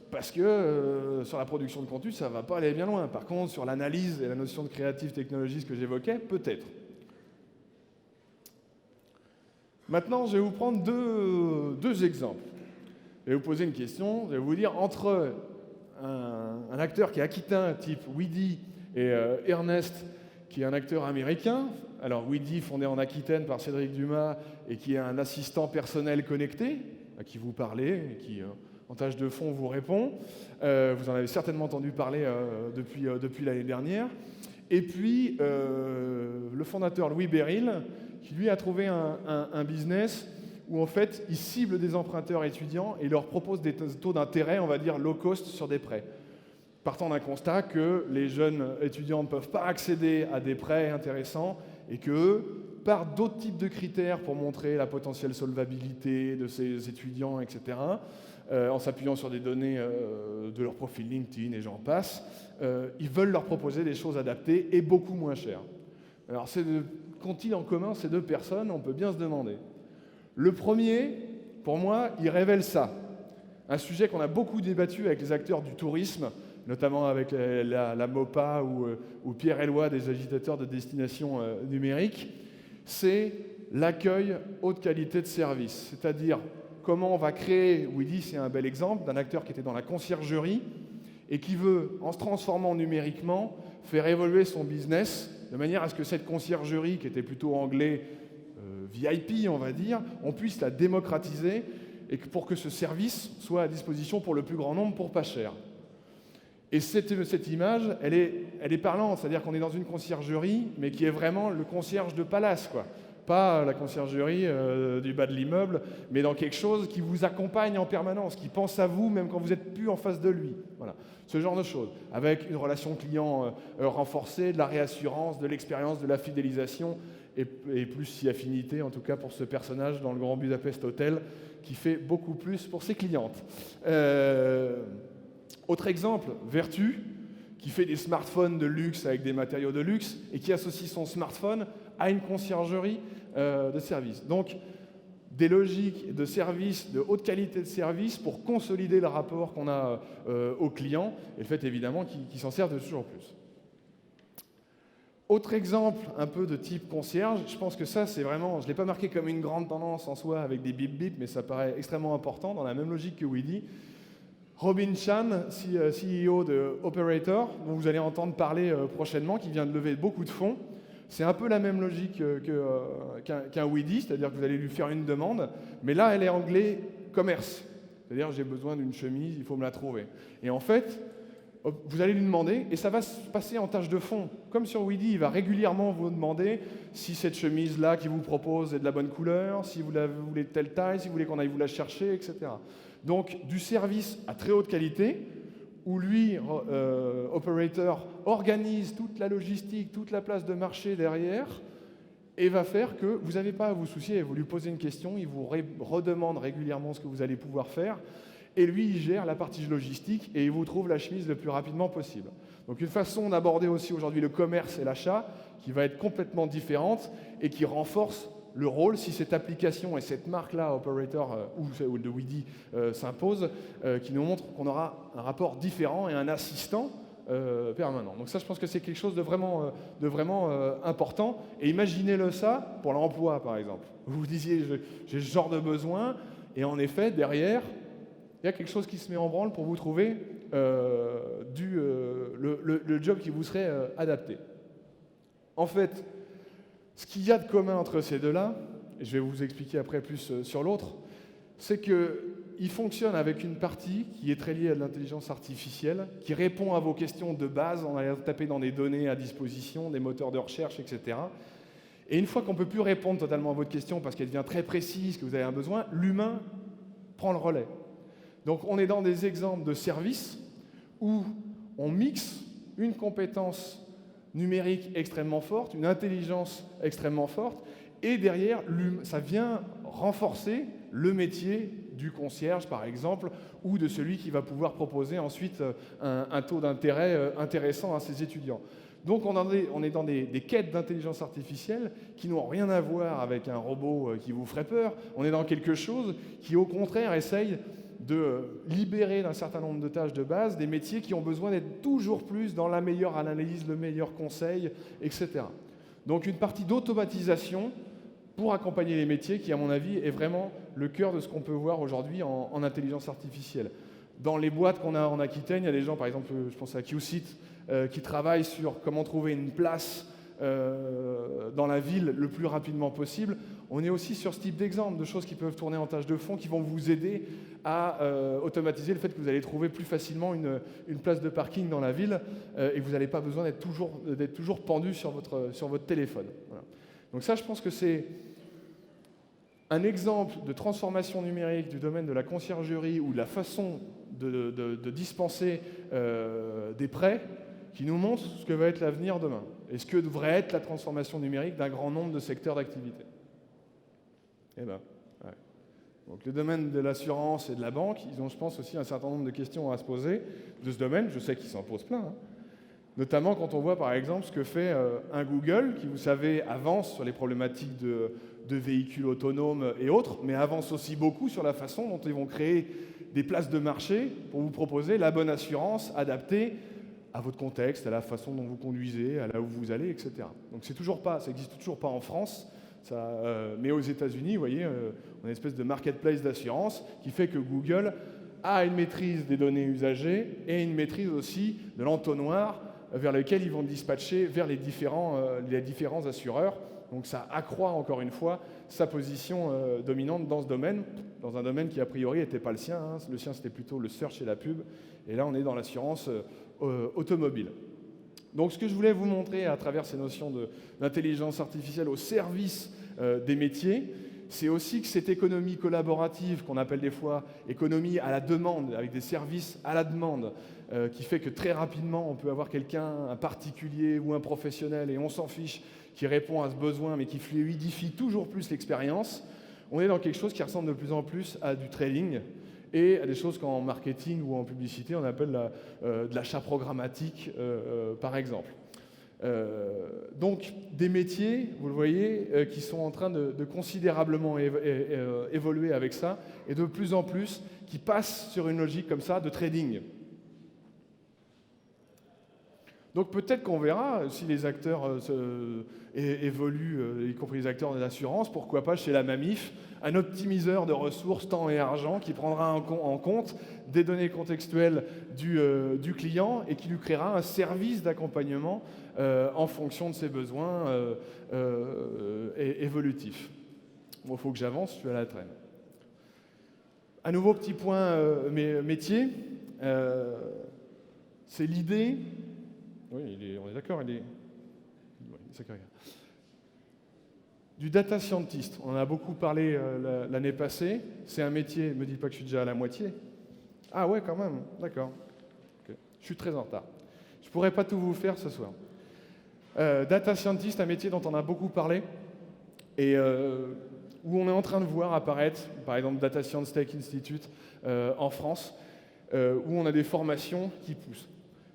parce que sur la production de contenu, ça ne va pas aller bien loin. Par contre, sur l'analyse et la notion de creative technologies que j'évoquais, peut-être. Maintenant, je vais vous prendre deux exemples. Je vais vous poser une question, je vais vous dire, entre un acteur qui est aquitain, type Weedy, et Ernest, qui est un acteur américain. Alors Weedy, fondé en Aquitaine par Cédric Dumas, et qui est un assistant personnel connecté, à qui vous parlez, et qui, en tâche de fond, vous répond. Vous en avez certainement entendu parler depuis l'année dernière. Et puis, le fondateur Louis Beryl, qui lui a trouvé un business où en fait, il cible des emprunteurs étudiants et leur propose des taux d'intérêt, on va dire, low cost sur des prêts. Partant d'un constat que les jeunes étudiants ne peuvent pas accéder à des prêts intéressants et qu'eux, par d'autres types de critères pour montrer la potentielle solvabilité de ces étudiants, etc., en s'appuyant sur des données de leur profil LinkedIn et j'en passe, ils veulent leur proposer des choses adaptées et beaucoup moins chères. Alors, qu'ont-ils en commun ces deux personnes? On peut bien se demander. Le premier, pour moi, il révèle ça. Un sujet qu'on a beaucoup débattu avec les acteurs du tourisme, notamment avec la MOPA ou Pierre Eloi des agitateurs de destination numérique, c'est l'accueil haute qualité de service. C'est-à-dire comment on va créer, Weedy c'est un bel exemple, d'un acteur qui était dans la conciergerie et qui veut, en se transformant numériquement, faire évoluer son business de manière à ce que cette conciergerie, qui était plutôt anglais, VIP, on va dire, on puisse la démocratiser et pour que ce service soit à disposition pour le plus grand nombre pour pas cher. Et cette image, elle est parlante, c'est-à-dire qu'on est dans une conciergerie, mais qui est vraiment le concierge de palace, quoi. Pas la conciergerie du bas de l'immeuble, mais dans quelque chose qui vous accompagne en permanence, qui pense à vous même quand vous n'êtes plus en face de lui. Voilà. Ce genre de choses, avec une relation client renforcée, de la réassurance, de l'expérience, de la fidélisation, et plus si affinité, en tout cas pour ce personnage dans le Grand Budapest Hotel, qui fait beaucoup plus pour ses clientes. Autre exemple, Vertu, qui fait des smartphones de luxe avec des matériaux de luxe, et qui associe son smartphone à une conciergerie de service. Donc, des logiques de service, de haute qualité de service pour consolider le rapport qu'on a aux clients, et le fait évidemment qu'ils s'en servent de toujours plus. Autre exemple, un peu de type concierge, je pense que ça, c'est vraiment, je ne l'ai pas marqué comme une grande tendance en soi avec des bip-bip, mais ça paraît extrêmement important, dans la même logique que Weedy. Robin Chan, CEO de Operator, dont vous allez entendre parler prochainement, qui vient de lever beaucoup de fonds. C'est un peu la même logique qu'un Weedy, c'est-à-dire que vous allez lui faire une demande, mais là, elle est anglais commerce. C'est-à-dire, j'ai besoin d'une chemise, il faut me la trouver. Et en fait, vous allez lui demander, et ça va se passer en tâche de fond. Comme sur Weedy, il va régulièrement vous demander si cette chemise-là qu'il vous propose est de la bonne couleur, si vous voulez de telle taille, si vous voulez qu'on aille vous la chercher, etc. Donc, du service à très haute qualité, où lui, Operator, organise toute la logistique, toute la place de marché derrière, et va faire que vous n'avez pas à vous soucier, vous lui posez une question, il vous redemande régulièrement ce que vous allez pouvoir faire, et lui, il gère la partie logistique, et il vous trouve la chemise le plus rapidement possible. Donc une façon d'aborder aussi aujourd'hui le commerce et l'achat, qui va être complètement différente, et qui renforce le rôle, si cette application et cette marque-là, Operator ou de Weedy, s'impose, qui nous montre qu'on aura un rapport différent et un assistant permanent. Donc ça, je pense que c'est quelque chose de vraiment important. Et imaginez-le ça pour l'emploi, par exemple. Vous vous disiez, j'ai ce genre de besoin, et en effet, derrière, il y a quelque chose qui se met en branle pour vous trouver le job qui vous serait adapté. En fait, ce qu'il y a de commun entre ces deux-là, et je vais vous expliquer après plus sur l'autre, c'est qu'ils fonctionnent avec une partie qui est très liée à de l'intelligence artificielle, qui répond à vos questions de base en allant taper dans des données à disposition, des moteurs de recherche, etc. Et une fois qu'on ne peut plus répondre totalement à votre question parce qu'elle devient très précise, que vous avez un besoin, l'humain prend le relais. Donc on est dans des exemples de services où on mixe une compétence numérique extrêmement forte, une intelligence extrêmement forte, et derrière, ça vient renforcer le métier du concierge, par exemple, ou de celui qui va pouvoir proposer ensuite un taux d'intérêt intéressant à ses étudiants. Donc on est dans des quêtes d'intelligence artificielle qui n'ont rien à voir avec un robot qui vous ferait peur. On est dans quelque chose qui, au contraire, essaye de libérer d'un certain nombre de tâches de base des métiers qui ont besoin d'être toujours plus dans la meilleure analyse, le meilleur conseil, etc. Donc une partie d'automatisation pour accompagner les métiers qui, à mon avis, est vraiment le cœur de ce qu'on peut voir aujourd'hui en intelligence artificielle. Dans les boîtes qu'on a en Aquitaine, il y a des gens, par exemple, je pense à QSit, qui travaillent sur comment trouver une place dans la ville le plus rapidement possible. On est aussi sur ce type d'exemple, de choses qui peuvent tourner en tâche de fond, qui vont vous aider à automatiser le fait que vous allez trouver plus facilement une place de parking dans la ville et que vous n'avez pas besoin d'être toujours pendu sur votre téléphone. Voilà. Donc ça, je pense que c'est un exemple de transformation numérique du domaine de la conciergerie ou de la façon de dispenser des prêts qui nous montre ce que va être l'avenir demain et ce que devrait être la transformation numérique d'un grand nombre de secteurs d'activité. Eh ben, ouais. Donc le domaine de l'assurance et de la banque, ils ont, je pense, aussi un certain nombre de questions à se poser de ce domaine. Je sais qu'ils s'en posent plein, hein. Notamment quand on voit par exemple ce que fait un Google qui, vous savez, avance sur les problématiques de véhicules autonomes et autres, mais avance aussi beaucoup sur la façon dont ils vont créer des places de marché pour vous proposer la bonne assurance adaptée à votre contexte, à la façon dont vous conduisez, à là où vous allez, etc. Donc ça n'existe toujours pas en France, mais aux États-Unis, vous voyez, on a une espèce de marketplace d'assurance qui fait que Google a une maîtrise des données usagées et une maîtrise aussi de l'entonnoir vers lequel ils vont dispatcher vers les différents assureurs. Donc ça accroît encore une fois sa position dominante dans ce domaine, dans un domaine qui a priori n'était pas le sien. Hein. Le sien c'était plutôt le search et la pub, et là on est dans l'assurance automobile. Donc ce que je voulais vous montrer à travers ces notions d'intelligence artificielle au service des métiers, c'est aussi que cette économie collaborative qu'on appelle des fois économie à la demande, avec des services à la demande, qui fait que très rapidement on peut avoir quelqu'un, un particulier ou un professionnel, et on s'en fiche, qui répond à ce besoin mais qui fluidifie toujours plus l'expérience. On est dans quelque chose qui ressemble de plus en plus à du trading et à des choses qu'en marketing ou en publicité on appelle de l'achat programmatique par exemple. Donc des métiers, vous le voyez, qui sont en train de considérablement évoluer avec ça, et de plus en plus qui passent sur une logique comme ça de trading. Donc peut-être qu'on verra si les acteurs évoluent, y compris les acteurs de l'assurance, pourquoi pas chez la Mamif, un optimiseur de ressources, temps et argent, qui prendra en compte des données contextuelles du client et qui lui créera un service d'accompagnement en fonction de ses besoins évolutifs. Bon, il faut que j'avance, je suis à la traîne. Un nouveau petit point métier, c'est l'idée... Oui, on est d'accord, du data scientist. On en a beaucoup parlé l'année passée. C'est un métier, ne me dites pas que je suis déjà à la moitié. Ah ouais, quand même, d'accord. Okay. Je suis très en retard. Je ne pourrais pas tout vous faire ce soir. Data scientist, un métier dont on a beaucoup parlé et où on est en train de voir apparaître, par exemple, Data Science Tech Institute en France, où on a des formations qui poussent.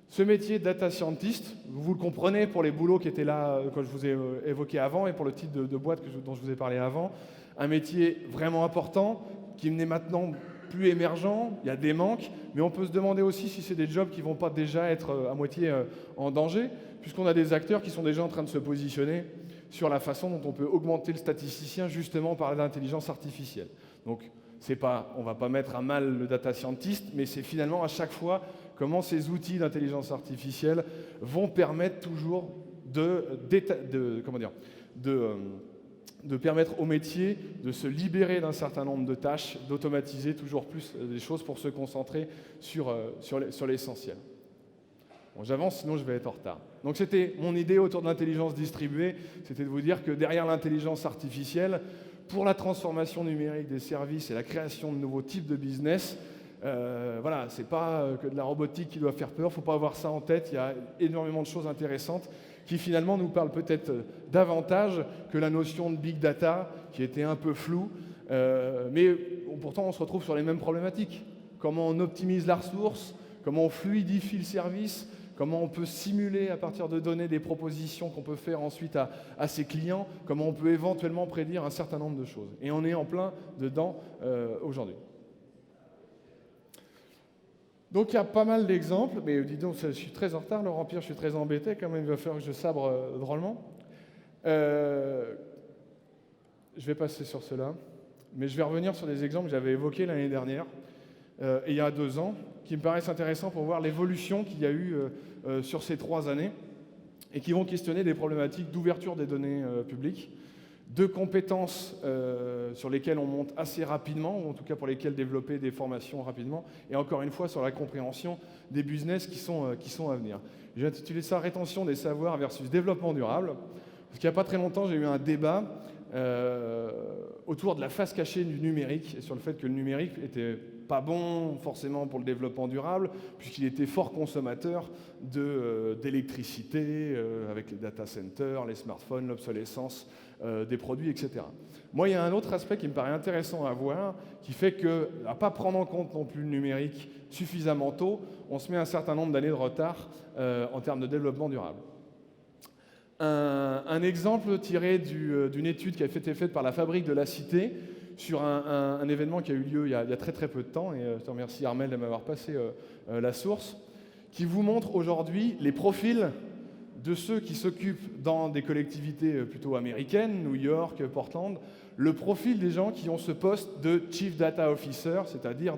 Ce métier de data scientist, vous le comprenez pour les boulots qui étaient là, que je vous ai évoqués avant, et pour le type de boîte dont je vous ai parlé avant, un métier vraiment important, qui n'est maintenant plus émergent, il y a des manques, mais on peut se demander aussi si c'est des jobs qui ne vont pas déjà être à moitié en danger, puisqu'on a des acteurs qui sont déjà en train de se positionner sur la façon dont on peut augmenter le statisticien justement par l'intelligence artificielle. Donc, on ne va pas mettre à mal le data scientist, mais c'est finalement à chaque fois comment ces outils d'intelligence artificielle vont permettre toujours de permettre au métier de se libérer d'un certain nombre de tâches, d'automatiser toujours plus des choses pour se concentrer sur l'essentiel. Bon, j'avance, sinon je vais être en retard. Donc c'était mon idée autour de l'intelligence distribuée, c'était de vous dire que derrière l'intelligence artificielle, pour la transformation numérique des services et la création de nouveaux types de business, voilà, c'est pas que de la robotique qui doit faire peur, il ne faut pas avoir ça en tête, il y a énormément de choses intéressantes qui finalement nous parlent peut-être davantage que la notion de big data qui était un peu floue, mais pourtant on se retrouve sur les mêmes problématiques. Comment on optimise la ressource, comment on fluidifie le service, comment on peut simuler à partir de données des propositions qu'on peut faire ensuite à ses clients, comment on peut éventuellement prédire un certain nombre de choses. Et on est en plein dedans aujourd'hui. Donc il y a pas mal d'exemples, mais dis donc, je suis très en retard, Laurent Pierre, je suis très embêté, quand même il va falloir que je sabre drôlement. Je vais passer sur cela, mais je vais revenir sur des exemples que j'avais évoqués l'année dernière, et il y a 2 ans, qui me paraissent intéressants pour voir l'évolution qu'il y a eu sur ces 3 années, et qui vont questionner des problématiques d'ouverture des données publiques, de compétences sur lesquelles on monte assez rapidement, ou en tout cas pour lesquelles développer des formations rapidement, et encore une fois sur la compréhension des business qui sont à venir. J'ai intitulé ça « Rétention des savoirs versus développement durable », parce qu'il n'y a pas très longtemps, j'ai eu un débat autour de la face cachée du numérique, et sur le fait que le numérique n'était pas bon forcément pour le développement durable, puisqu'il était fort consommateur d'électricité, avec les data centers, les smartphones, l'obsolescence des produits, etc. Moi, il y a un autre aspect qui me paraît intéressant à voir, qui fait que, à ne pas prendre en compte non plus le numérique suffisamment tôt, on se met un certain nombre d'années de retard en termes de développement durable. Un exemple tiré d'une étude qui a été faite par la Fabrique de la Cité sur un événement qui a eu lieu il y a très très peu de temps, et je te remercie Armel de m'avoir passé la source, qui vous montre aujourd'hui les profils de ceux qui s'occupent dans des collectivités plutôt américaines, New York, Portland, le profil des gens qui ont ce poste de Chief Data Officer, c'est-à-dire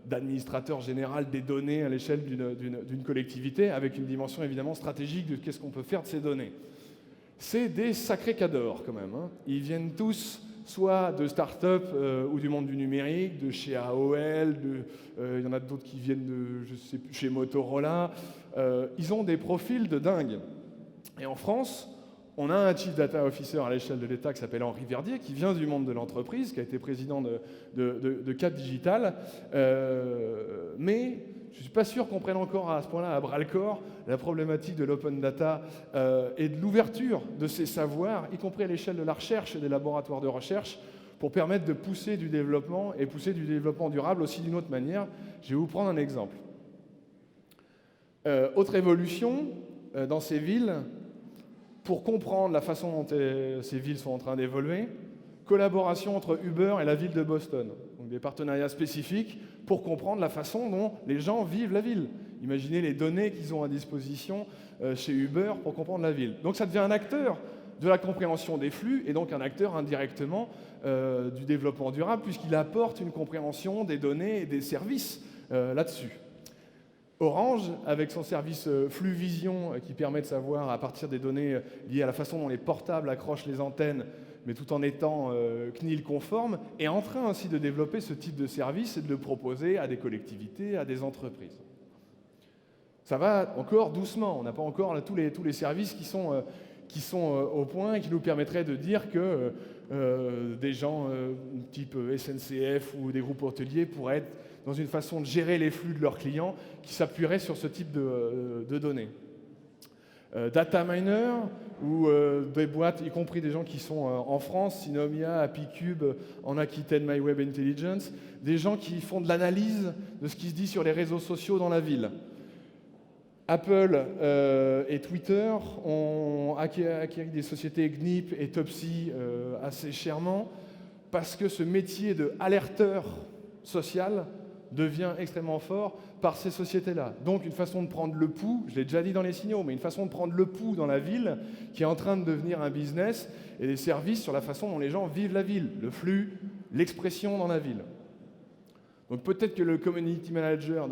d'administrateur général des données à l'échelle d'une collectivité, avec une dimension évidemment stratégique de qu'est-ce qu'on peut faire de ces données. C'est des sacrés cadors quand même, hein. Ils viennent tous soit de start-up ou du monde du numérique, de chez AOL, il y en a d'autres qui viennent de, je sais plus, chez Motorola. Ils ont des profils de dingue. Et en France, on a un Chief Data Officer à l'échelle de l'État qui s'appelle Henri Verdier, qui vient du monde de l'entreprise, qui a été président de Cap Digital. Mais je ne suis pas sûr qu'on prenne encore à ce point-là à bras-le-corps la problématique de l'open data et de l'ouverture de ces savoirs, y compris à l'échelle de la recherche et des laboratoires de recherche, pour permettre de pousser du développement et pousser du développement durable aussi d'une autre manière. Je vais vous prendre un exemple. Autre évolution dans ces villes, pour comprendre la façon dont ces villes sont en train d'évoluer, collaboration entre Uber et la ville de Boston. Donc des partenariats spécifiques pour comprendre la façon dont les gens vivent la ville. Imaginez les données qu'ils ont à disposition chez Uber pour comprendre la ville. Donc ça devient un acteur de la compréhension des flux et donc un acteur indirectement du développement durable puisqu'il apporte une compréhension des données et des services là-dessus. Orange, avec son service Flux-Vision qui permet de savoir à partir des données liées à la façon dont les portables accrochent les antennes, mais tout en étant CNIL conforme, est en train aussi de développer ce type de service et de le proposer à des collectivités, à des entreprises. Ça va encore doucement, on n'a pas encore tous les services qui sont au point et qui nous permettraient de dire que des gens type SNCF ou des groupes hôteliers pourraient être dans une façon de gérer les flux de leurs clients qui s'appuierait sur ce type de données. Data miner, ou des boîtes, y compris des gens qui sont en France, Synomia, Apicube, en Aquitaine, MyWeb Intelligence, des gens qui font de l'analyse de ce qui se dit sur les réseaux sociaux dans la ville. Apple et Twitter ont acquis des sociétés Gnip et Topsy assez chèrement parce que ce métier de alerteur social devient extrêmement fort par ces sociétés-là. Donc une façon de prendre le pouls, je l'ai déjà dit dans les signaux, mais une façon de prendre le pouls dans la ville qui est en train de devenir un business et des services sur la façon dont les gens vivent la ville, le flux, l'expression dans la ville. Donc peut-être que le community manager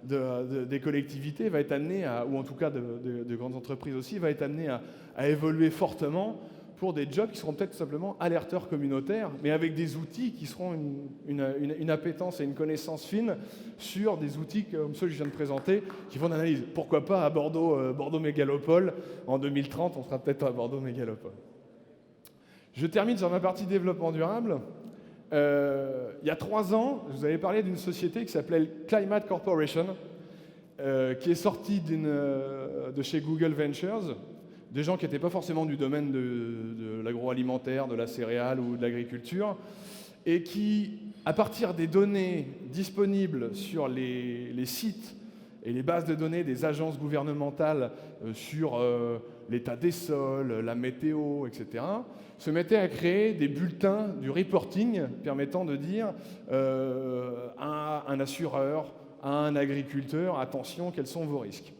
des collectivités va être amené ou en tout cas de grandes entreprises aussi, va être amené à évoluer fortement pour des jobs qui seront peut-être simplement alerteurs communautaires, mais avec des outils qui seront une appétence et une connaissance fine sur des outils comme ceux que je viens de présenter, qui font d'analyse. Pourquoi pas à Bordeaux Mégalopole, en 2030, on sera peut-être à Bordeaux Mégalopole. Je termine sur ma partie développement durable. Il y a 3 ans, je vous avais parlé d'une société qui s'appelait Climate Corporation, qui est sortie de chez Google Ventures, des gens qui n'étaient pas forcément du domaine de l'agroalimentaire, de la céréale ou de l'agriculture, et qui, à partir des données disponibles sur les sites et les bases de données des agences gouvernementales sur l'état des sols, la météo, etc., se mettaient à créer des bulletins du reporting permettant de dire à un assureur, à un agriculteur, attention, quels sont vos risques.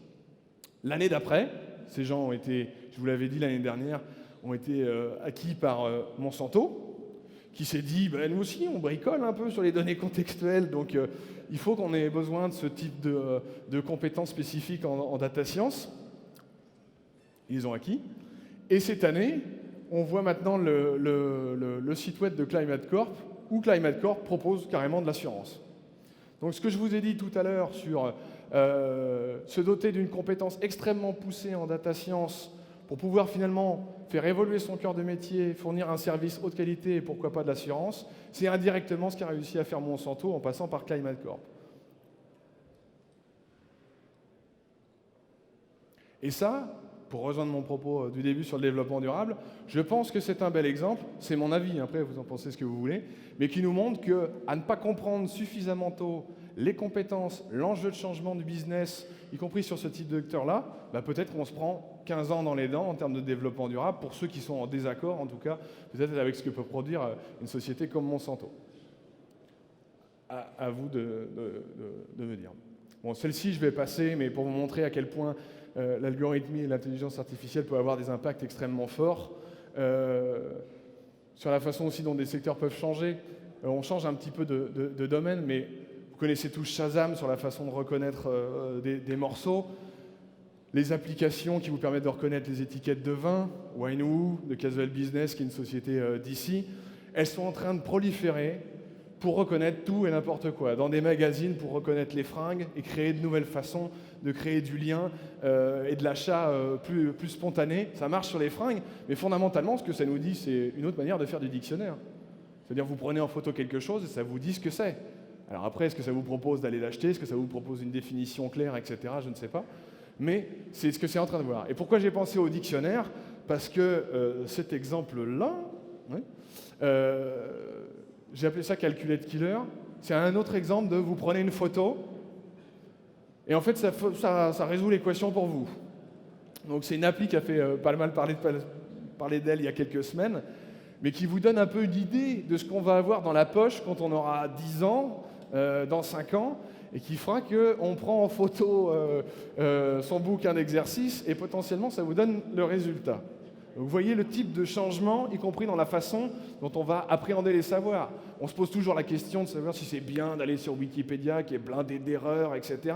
L'année d'après, ces gens ont été, je vous l'avais dit l'année dernière, ont été acquis par Monsanto, qui s'est dit, nous aussi, on bricole un peu sur les données contextuelles, donc il faut qu'on ait besoin de ce type de compétences spécifiques en data science. Ils ont acquis. Et cette année, on voit maintenant le site web de Climate Corp, où Climate Corp propose carrément de l'assurance. Donc ce que je vous ai dit tout à l'heure sur se doter d'une compétence extrêmement poussée en data science pour pouvoir finalement faire évoluer son cœur de métier, fournir un service haute qualité et pourquoi pas de l'assurance, c'est indirectement ce qu'a réussi à faire Monsanto en passant par Climate Corp. Et ça, pour rejoindre mon propos du début sur le développement durable, je pense que c'est un bel exemple, c'est mon avis, après vous en pensez ce que vous voulez, mais qui nous montre qu'à ne pas comprendre suffisamment tôt les compétences, l'enjeu de changement du business, y compris sur ce type de secteur-là, peut-être qu'on se prend 15 ans dans les dents en termes de développement durable, pour ceux qui sont en désaccord, en tout cas, peut-être avec ce que peut produire une société comme Monsanto. À vous de me dire. Bon, celle-ci, je vais passer, mais pour vous montrer à quel point l'algorithmie et l'intelligence artificielle peuvent avoir des impacts extrêmement forts sur la façon aussi dont des secteurs peuvent changer. On change un petit peu de domaine, mais vous connaissez tous Shazam sur la façon de reconnaître des morceaux. Les applications qui vous permettent de reconnaître les étiquettes de vin, Winewoo, de Casual Business, qui est une société d'ici, elles sont en train de proliférer pour reconnaître tout et n'importe quoi, dans des magazines pour reconnaître les fringues et créer de nouvelles façons de créer du lien et de l'achat plus spontané. Ça marche sur les fringues, mais fondamentalement, ce que ça nous dit, c'est une autre manière de faire du dictionnaire. C'est-à-dire vous prenez en photo quelque chose et ça vous dit ce que c'est. Alors après, est-ce que ça vous propose d'aller l'acheter? Est-ce que ça vous propose une définition claire, etc. Je ne sais pas. Mais c'est ce que c'est en train de voir. Et pourquoi j'ai pensé au dictionnaire? Parce que cet exemple-là, j'ai appelé ça Calculate Killer. C'est un autre exemple de vous prenez une photo et en fait ça résout l'équation pour vous. Donc c'est une appli qui a fait pas mal parler d'elle il y a quelques semaines, mais qui vous donne un peu une idée de ce qu'on va avoir dans la poche quand on aura 10 ans, dans 5 ans, et qui fera qu'on prend en photo son bouquin d'exercice et potentiellement ça vous donne le résultat. Vous voyez le type de changement, y compris dans la façon dont on va appréhender les savoirs. On se pose toujours la question de savoir si c'est bien d'aller sur Wikipédia, qui est blindé d'erreurs, etc.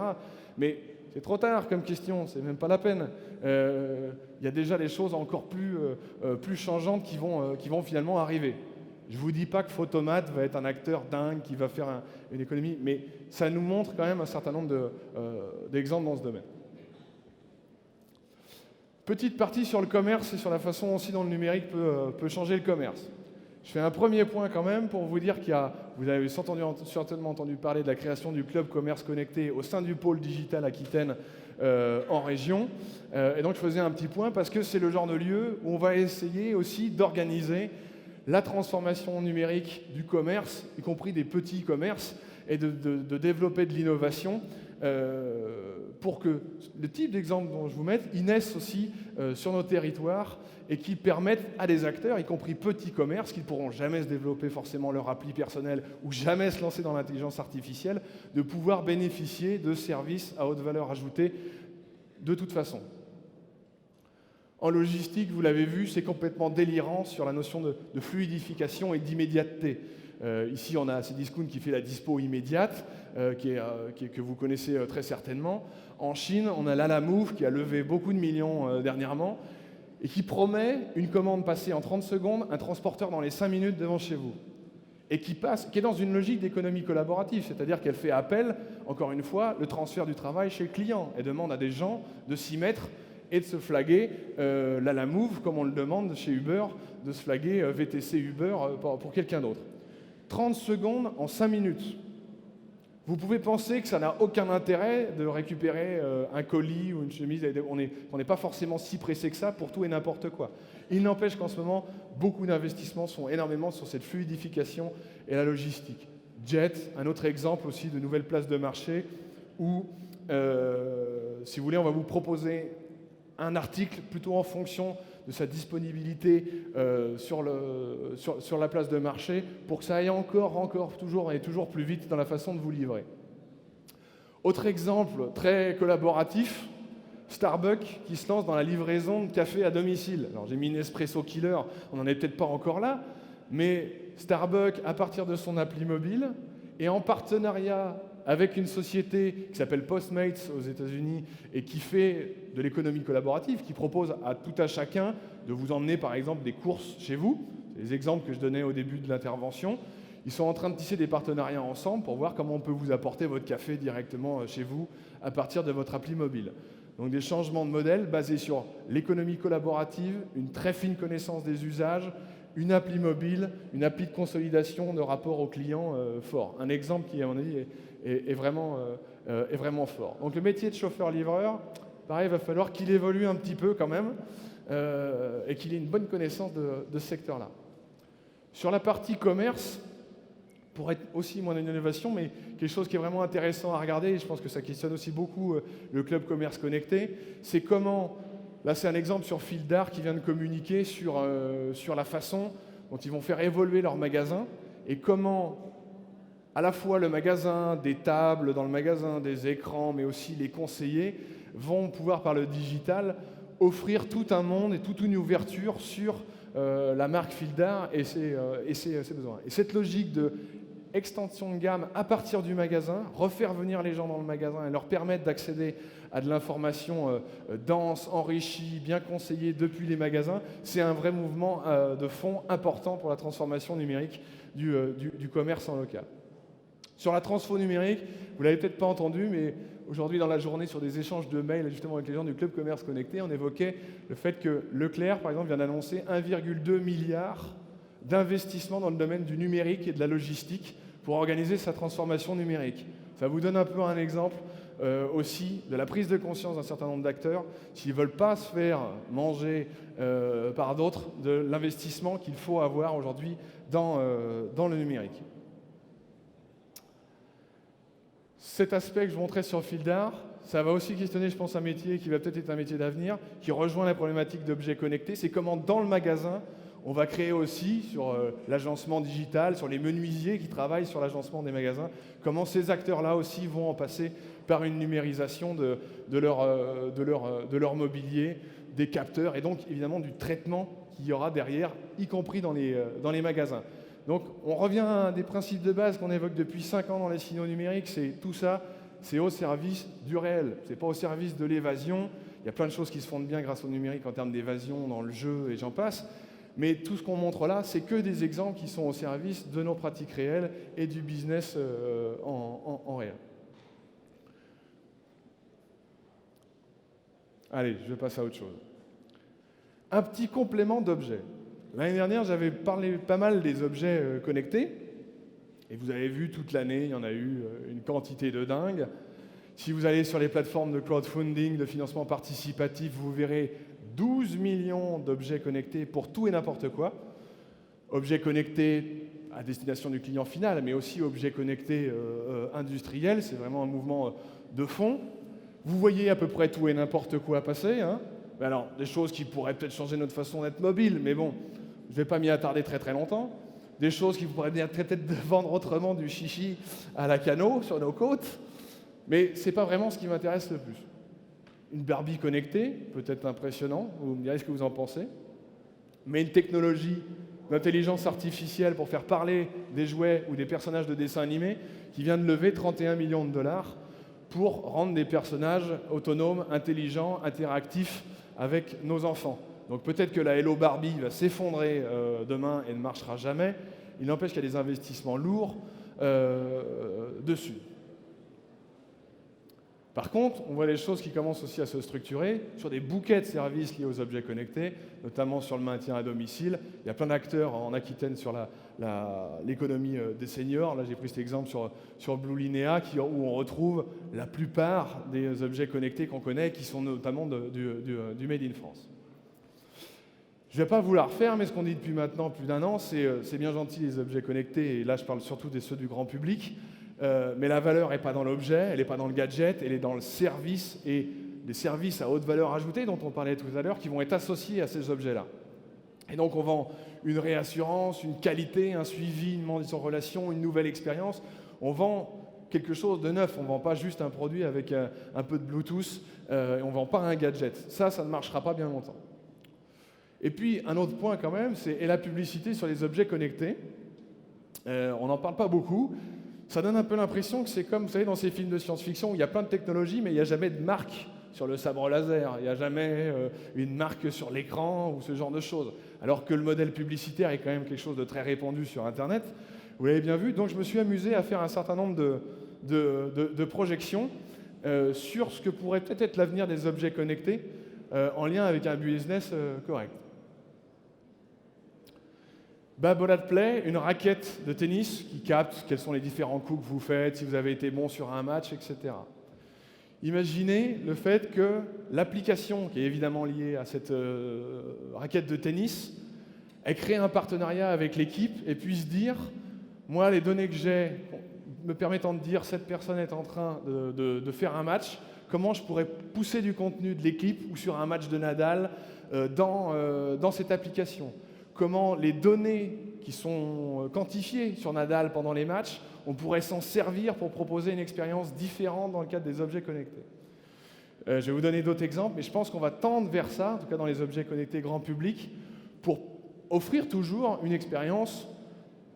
Mais c'est trop tard comme question, c'est même pas la peine. Il y a déjà des choses encore plus changeantes qui vont finalement arriver. Je ne vous dis pas que Photomat va être un acteur dingue qui va faire une économie, mais ça nous montre quand même un certain nombre d'exemples dans ce domaine. Petite partie sur le commerce et sur la façon aussi dont le numérique peut changer le commerce. Je fais un premier point quand même pour vous dire vous avez certainement entendu parler de la création du Club Commerce Connecté au sein du pôle digital Aquitaine en région. Et donc je faisais un petit point parce que c'est le genre de lieu où on va essayer aussi d'organiser la transformation numérique du commerce, y compris des petits commerces, et de développer de l'innovation pour que le type d'exemple dont je vous mets, ils naissent aussi sur nos territoires et qui permettent à des acteurs, y compris petits commerces, qui ne pourront jamais se développer forcément leur appli personnelle ou jamais se lancer dans l'intelligence artificielle, de pouvoir bénéficier de services à haute valeur ajoutée de toute façon. En logistique, vous l'avez vu, c'est complètement délirant sur la notion de fluidification et d'immédiateté. Ici, on a Cdiscount qui fait la dispo immédiate, que vous connaissez très certainement. En Chine, on a Lalamove qui a levé beaucoup de millions dernièrement et qui promet une commande passée en 30 secondes, un transporteur dans les 5 minutes devant chez vous. Et qui est dans une logique d'économie collaborative, c'est-à-dire qu'elle fait appel, encore une fois, le transfert du travail chez le client. Elle demande à des gens de s'y mettre et de se flaguer Lalamove, comme on le demande chez Uber, de se flaguer VTC Uber pour quelqu'un d'autre. 30 secondes en 5 minutes. Vous pouvez penser que ça n'a aucun intérêt de récupérer un colis ou une chemise. On n'est pas forcément si pressé que ça pour tout et n'importe quoi. Il n'empêche qu'en ce moment, beaucoup d'investissements sont énormément sur cette fluidification et la logistique. Jet, un autre exemple aussi de nouvelles places de marché où, si vous voulez, on va vous proposer un article plutôt en fonction de sa disponibilité sur la place de marché pour que ça aille toujours plus vite dans la façon de vous livrer. Autre exemple très collaboratif, Starbucks qui se lance dans la livraison de café à domicile. Alors j'ai mis Nespresso Killer, on n'en est peut-être pas encore là, mais Starbucks, à partir de son appli mobile et en partenariat avec une société qui s'appelle Postmates aux États-Unis et qui fait de l'économie collaborative, qui propose à tout à chacun de vous emmener par exemple des courses chez vous. C'est les exemples que je donnais au début de l'intervention. Ils sont en train de tisser des partenariats ensemble pour voir comment on peut vous apporter votre café directement chez vous à partir de votre appli mobile. Donc des changements de modèle basés sur l'économie collaborative, une très fine connaissance des usages, une appli mobile, une appli de consolidation de rapport au client fort. Un exemple qui, à mon avis, est vraiment fort. Donc le métier de chauffeur-livreur, pareil, il va falloir qu'il évolue un petit peu quand même et qu'il ait une bonne connaissance de ce secteur-là. Sur la partie commerce, pour être aussi moins d'innovation, mais quelque chose qui est vraiment intéressant à regarder, et je pense que ça questionne aussi beaucoup le club commerce connecté, c'est comment, là c'est un exemple sur Fildar qui vient de communiquer sur la façon dont ils vont faire évoluer leur magasin et comment à la fois le magasin, des tables dans le magasin, des écrans, mais aussi les conseillers vont pouvoir par le digital offrir tout un monde et toute une ouverture sur la marque Fildar et ses besoins. Et cette logique de extension de gamme à partir du magasin, refaire venir les gens dans le magasin et leur permettre d'accéder à de l'information dense, enrichie, bien conseillée depuis les magasins, c'est un vrai mouvement de fond important pour la transformation numérique du commerce en local. Sur la transfo numérique, vous l'avez peut-être pas entendu, mais aujourd'hui dans la journée, sur des échanges de mails justement avec les gens du Club Commerce Connecté, on évoquait le fait que Leclerc, par exemple, vient d'annoncer 1,2 milliard d'investissements dans le domaine du numérique et de la logistique pour organiser sa transformation numérique. Ça vous donne un peu un exemple aussi de la prise de conscience d'un certain nombre d'acteurs, s'ils ne veulent pas se faire manger par d'autres, de l'investissement qu'il faut avoir aujourd'hui dans le numérique. Cet aspect que je vous montrais sur Fildar, ça va aussi questionner, je pense, un métier qui va peut-être être un métier d'avenir, qui rejoint la problématique d'objets connectés. C'est comment, dans le magasin, on va créer aussi, sur l'agencement digital, sur les menuisiers qui travaillent sur l'agencement des magasins, comment ces acteurs-là aussi vont en passer par une numérisation de leur mobilier, des capteurs, et donc, évidemment, du traitement qu'il y aura derrière, y compris dans les magasins. Donc, on revient à un des principes de base qu'on évoque depuis 5 ans dans les signaux numériques, c'est tout ça, c'est au service du réel, c'est pas au service de l'évasion. Il y a plein de choses qui se font de bien grâce au numérique en termes d'évasion dans le jeu et j'en passe, mais tout ce qu'on montre là, c'est que des exemples qui sont au service de nos pratiques réelles et du business en réel. Allez, je passe à autre chose. Un petit complément d'objets. L'année dernière, j'avais parlé pas mal des objets connectés. Et vous avez vu, toute l'année, il y en a eu une quantité de dingue. Si vous allez sur les plateformes de crowdfunding, de financement participatif, vous verrez 12 millions d'objets connectés pour tout et n'importe quoi. Objets connectés à destination du client final, mais aussi objets connectés industriels. C'est vraiment un mouvement de fond. Vous voyez à peu près tout et n'importe quoi passer, hein. Alors, des choses qui pourraient peut-être changer notre façon d'être mobile, mais bon, je ne vais pas m'y attarder très très longtemps. Des choses qui pourraient bien peut-être vendre autrement du chichi à la Cano sur nos côtes. Mais ce n'est pas vraiment ce qui m'intéresse le plus. Une Barbie connectée, peut-être impressionnant, vous me direz ce que vous en pensez. Mais une technologie d'intelligence artificielle pour faire parler des jouets ou des personnages de dessins animés qui vient de lever 31 millions de dollars pour rendre des personnages autonomes, intelligents, interactifs avec nos enfants. Donc peut-être que la Hello Barbie va s'effondrer demain et ne marchera jamais. Il n'empêche qu'il y a des investissements lourds dessus. Par contre, on voit les choses qui commencent aussi à se structurer sur des bouquets de services liés aux objets connectés, notamment sur le maintien à domicile. Il y a plein d'acteurs en Aquitaine sur l'économie des seniors. Là, j'ai pris cet exemple sur Blue Linea, où on retrouve la plupart des objets connectés qu'on connaît, qui sont notamment du Made in France. Je ne vais pas vous la refaire, mais ce qu'on dit depuis maintenant plus d'un an, c'est bien gentil les objets connectés, et là je parle surtout de ceux du grand public, mais la valeur n'est pas dans l'objet, elle n'est pas dans le gadget, elle est dans le service et les services à haute valeur ajoutée dont on parlait tout à l'heure qui vont être associés à ces objets-là. Et donc on vend une réassurance, une qualité, un suivi, une mise en relation, une nouvelle expérience. On vend quelque chose de neuf, on ne vend pas juste un produit avec un peu de Bluetooth, on ne vend pas un gadget. Ça ne marchera pas bien longtemps. Et puis un autre point quand même, c'est la publicité sur les objets connectés. On n'en parle pas beaucoup. Ça donne un peu l'impression que c'est comme, vous savez, dans ces films de science-fiction où il y a plein de technologies, mais il n'y a jamais de marque sur le sabre laser, il n'y a jamais une marque sur l'écran ou ce genre de choses. Alors que le modèle publicitaire est quand même quelque chose de très répandu sur Internet. Vous l'avez bien vu, donc je me suis amusé à faire un certain nombre de projections sur ce que pourrait peut-être être l'avenir des objets connectés en lien avec un business correct. Babolat Play, une raquette de tennis qui capte quels sont les différents coups que vous faites, si vous avez été bon sur un match, etc. Imaginez le fait que l'application, qui est évidemment liée à cette raquette de tennis, ait créé un partenariat avec l'équipe et puisse dire, moi, les données que j'ai me permettant de dire cette personne est en train de faire un match, comment je pourrais pousser du contenu de l'équipe ou sur un match de Nadal dans cette application. Comment les données qui sont quantifiées sur Nadal pendant les matchs, on pourrait s'en servir pour proposer une expérience différente dans le cadre des objets connectés. Je vais vous donner d'autres exemples, mais je pense qu'on va tendre vers ça, en tout cas dans les objets connectés grand public, pour offrir toujours une expérience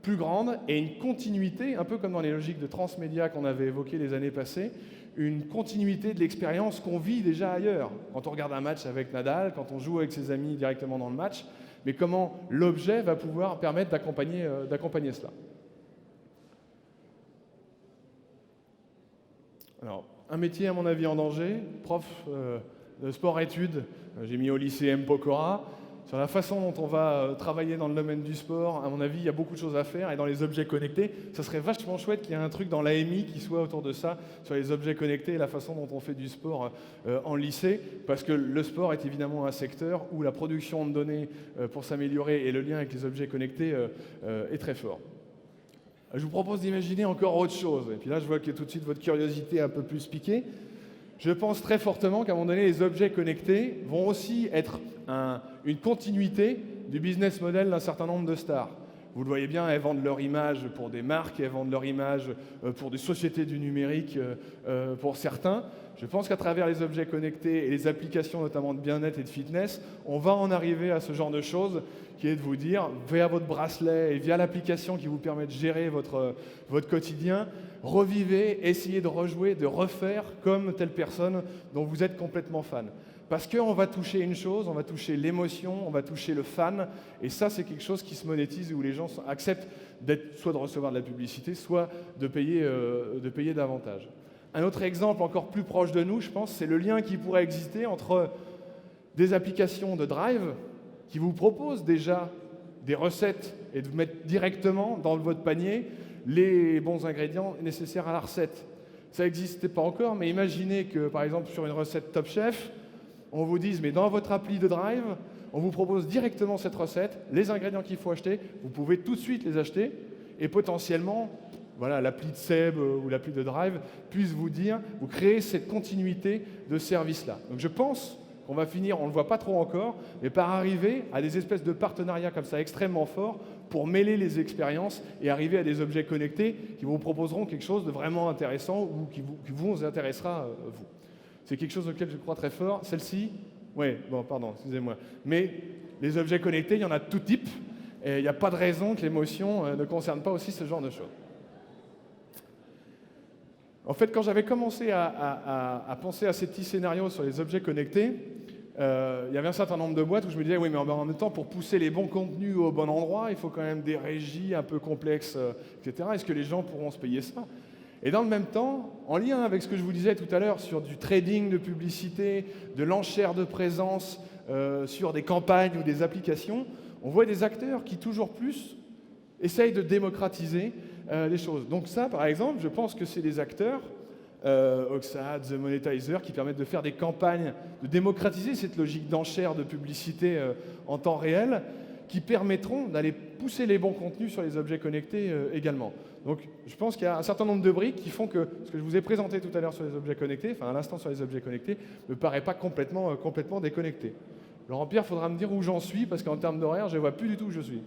plus grande et une continuité, un peu comme dans les logiques de transmédia qu'on avait évoquées les années passées, une continuité de l'expérience qu'on vit déjà ailleurs. Quand on regarde un match avec Nadal, quand on joue avec ses amis directement dans le match, mais comment l'objet va pouvoir permettre d'accompagner cela. Alors, un métier à mon avis en danger, prof de sport-études, j'ai mis au lycée M. Pokora. Sur la façon dont on va travailler dans le domaine du sport, à mon avis, il y a beaucoup de choses à faire. Et dans les objets connectés, ça serait vachement chouette qu'il y ait un truc dans l'AMI qui soit autour de ça, sur les objets connectés et la façon dont on fait du sport en lycée. Parce que le sport est évidemment un secteur où la production de données pour s'améliorer et le lien avec les objets connectés est très fort. Je vous propose d'imaginer encore autre chose. Et puis là, je vois que tout de suite votre curiosité est un peu plus piquée. Je pense très fortement qu'à un moment donné, les objets connectés vont aussi être une continuité du business model d'un certain nombre de stars. Vous le voyez bien, elles vendent leur image pour des marques, elles vendent leur image pour des sociétés du numérique pour certains. Je pense qu'à travers les objets connectés et les applications notamment de bien-être et de fitness, on va en arriver à ce genre de choses qui est de vous dire, via votre bracelet et via l'application qui vous permet de gérer votre quotidien, revivez, essayez de rejouer, de refaire comme telle personne dont vous êtes complètement fan. Parce qu'on va toucher une chose, on va toucher l'émotion, on va toucher le fan, et ça c'est quelque chose qui se monétise où les gens acceptent soit de recevoir de la publicité, soit de payer davantage. Un autre exemple encore plus proche de nous, je pense, c'est le lien qui pourrait exister entre des applications de Drive qui vous proposent déjà des recettes et de vous mettre directement dans votre panier les bons ingrédients nécessaires à la recette. Ça n'existait pas encore, mais imaginez que, par exemple, sur une recette Top Chef, on vous dise, mais dans votre appli de Drive, on vous propose directement cette recette, les ingrédients qu'il faut acheter, vous pouvez tout de suite les acheter, et potentiellement, voilà, l'appli de Seb ou l'appli de Drive puisse vous dire, vous créez cette continuité de service-là. Donc je pense qu'on va finir, on ne le voit pas trop encore, mais par arriver à des espèces de partenariats comme ça extrêmement forts pour mêler les expériences et arriver à des objets connectés qui vous proposeront quelque chose de vraiment intéressant ou qui vous intéressera, vous. C'est quelque chose auquel je crois très fort. Celle-ci, oui, bon, pardon, excusez-moi. Mais les objets connectés, il y en a de tout type, et il n'y a pas de raison que l'émotion ne concerne pas aussi ce genre de choses. En fait, quand j'avais commencé à penser à ces petits scénarios sur les objets connectés, il y avait un certain nombre de boîtes où je me disais, oui, mais en même temps, pour pousser les bons contenus au bon endroit, il faut quand même des régies un peu complexes, etc. Est-ce que les gens pourront se payer ça? Et dans le même temps, en lien avec ce que je vous disais tout à l'heure sur du trading de publicité, de l'enchère de présence, sur des campagnes ou des applications, on voit des acteurs qui toujours plus essayent de démocratiser les choses. Donc ça, par exemple, je pense que c'est des acteurs, Oxad, The Monetizer, qui permettent de faire des campagnes, de démocratiser cette logique d'enchère de publicité en temps réel, qui permettront d'aller pousser les bons contenus sur les objets connectés également. Donc je pense qu'il y a un certain nombre de briques qui font que ce que je vous ai présenté tout à l'heure sur les objets connectés, enfin à l'instant sur les objets connectés, ne me paraît pas complètement déconnecté. Laurent-Pierre, il faudra me dire où j'en suis, parce qu'en termes d'horaire, je ne vois plus du tout où je suis.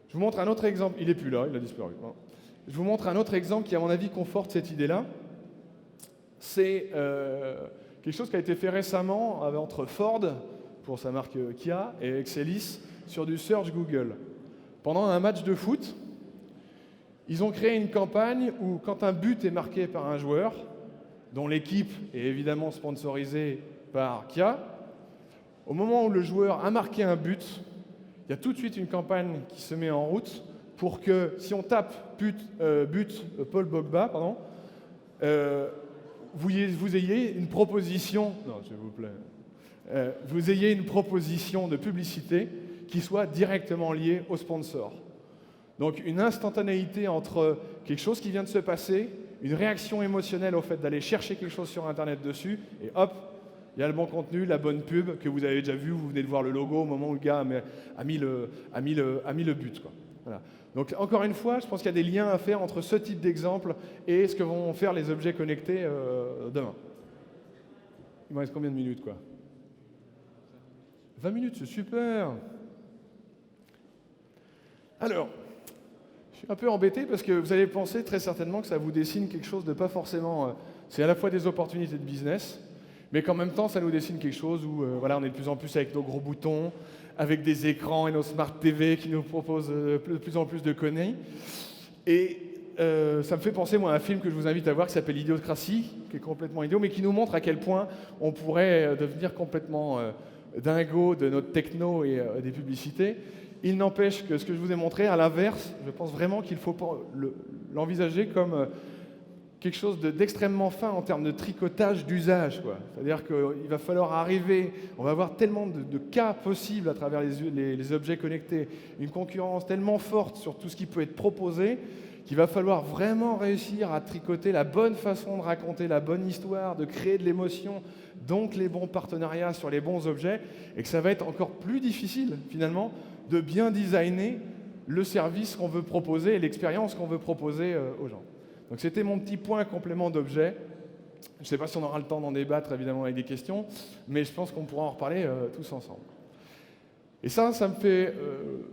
Je vous montre un autre exemple. Il n'est plus là, il a disparu. Je vous montre un autre exemple qui, à mon avis, conforte cette idée-là. C'est quelque chose qui a été fait récemment entre Ford, pour sa marque Kia, et Excelis, sur du search Google. Pendant un match de foot, ils ont créé une campagne où, quand un but est marqué par un joueur, dont l'équipe est évidemment sponsorisée par Kia, au moment où le joueur a marqué un but, il y a tout de suite une campagne qui se met en route pour que, si on tape but Paul Pogba, pardon, vous ayez une proposition, non, s'il vous plaît, vous ayez une proposition de publicité qui soit directement liée au sponsor. Donc une instantanéité entre quelque chose qui vient de se passer, une réaction émotionnelle au fait d'aller chercher quelque chose sur Internet dessus, et hop, il y a le bon contenu, la bonne pub que vous avez déjà vu, vous venez de voir le logo au moment où le gars a mis le but, quoi. Voilà. Donc encore une fois, je pense qu'il y a des liens à faire entre ce type d'exemple et ce que vont faire les objets connectés demain. Il me reste combien de minutes, quoi? 20 minutes, c'est super. Alors, je suis un peu embêté parce que vous allez penser très certainement que ça vous dessine quelque chose de pas forcément... c'est à la fois des opportunités de business, mais qu'en même temps, ça nous dessine quelque chose où voilà, on est de plus en plus avec nos gros boutons, avec des écrans et nos smart TV qui nous proposent de plus en plus de conneries. Et ça me fait penser, moi, à un film que je vous invite à voir qui s'appelle Idiocratie, qui est complètement idiot, mais qui nous montre à quel point on pourrait devenir complètement dingo de notre techno et des publicités. Il n'empêche que ce que je vous ai montré, à l'inverse, je pense vraiment qu'il faut l'envisager comme quelque chose d'extrêmement fin en termes de tricotage d'usage, quoi. C'est-à-dire qu'il va falloir arriver, on va avoir tellement de cas possibles à travers les objets connectés, une concurrence tellement forte sur tout ce qui peut être proposé, qu'il va falloir vraiment réussir à tricoter la bonne façon de raconter la bonne histoire, de créer de l'émotion, donc les bons partenariats sur les bons objets, et que ça va être encore plus difficile, finalement, de bien designer le service qu'on veut proposer et l'expérience qu'on veut proposer aux gens. Donc c'était mon petit point complément d'objet. Je ne sais pas si on aura le temps d'en débattre, évidemment, avec des questions, mais je pense qu'on pourra en reparler tous ensemble. Et ça me fait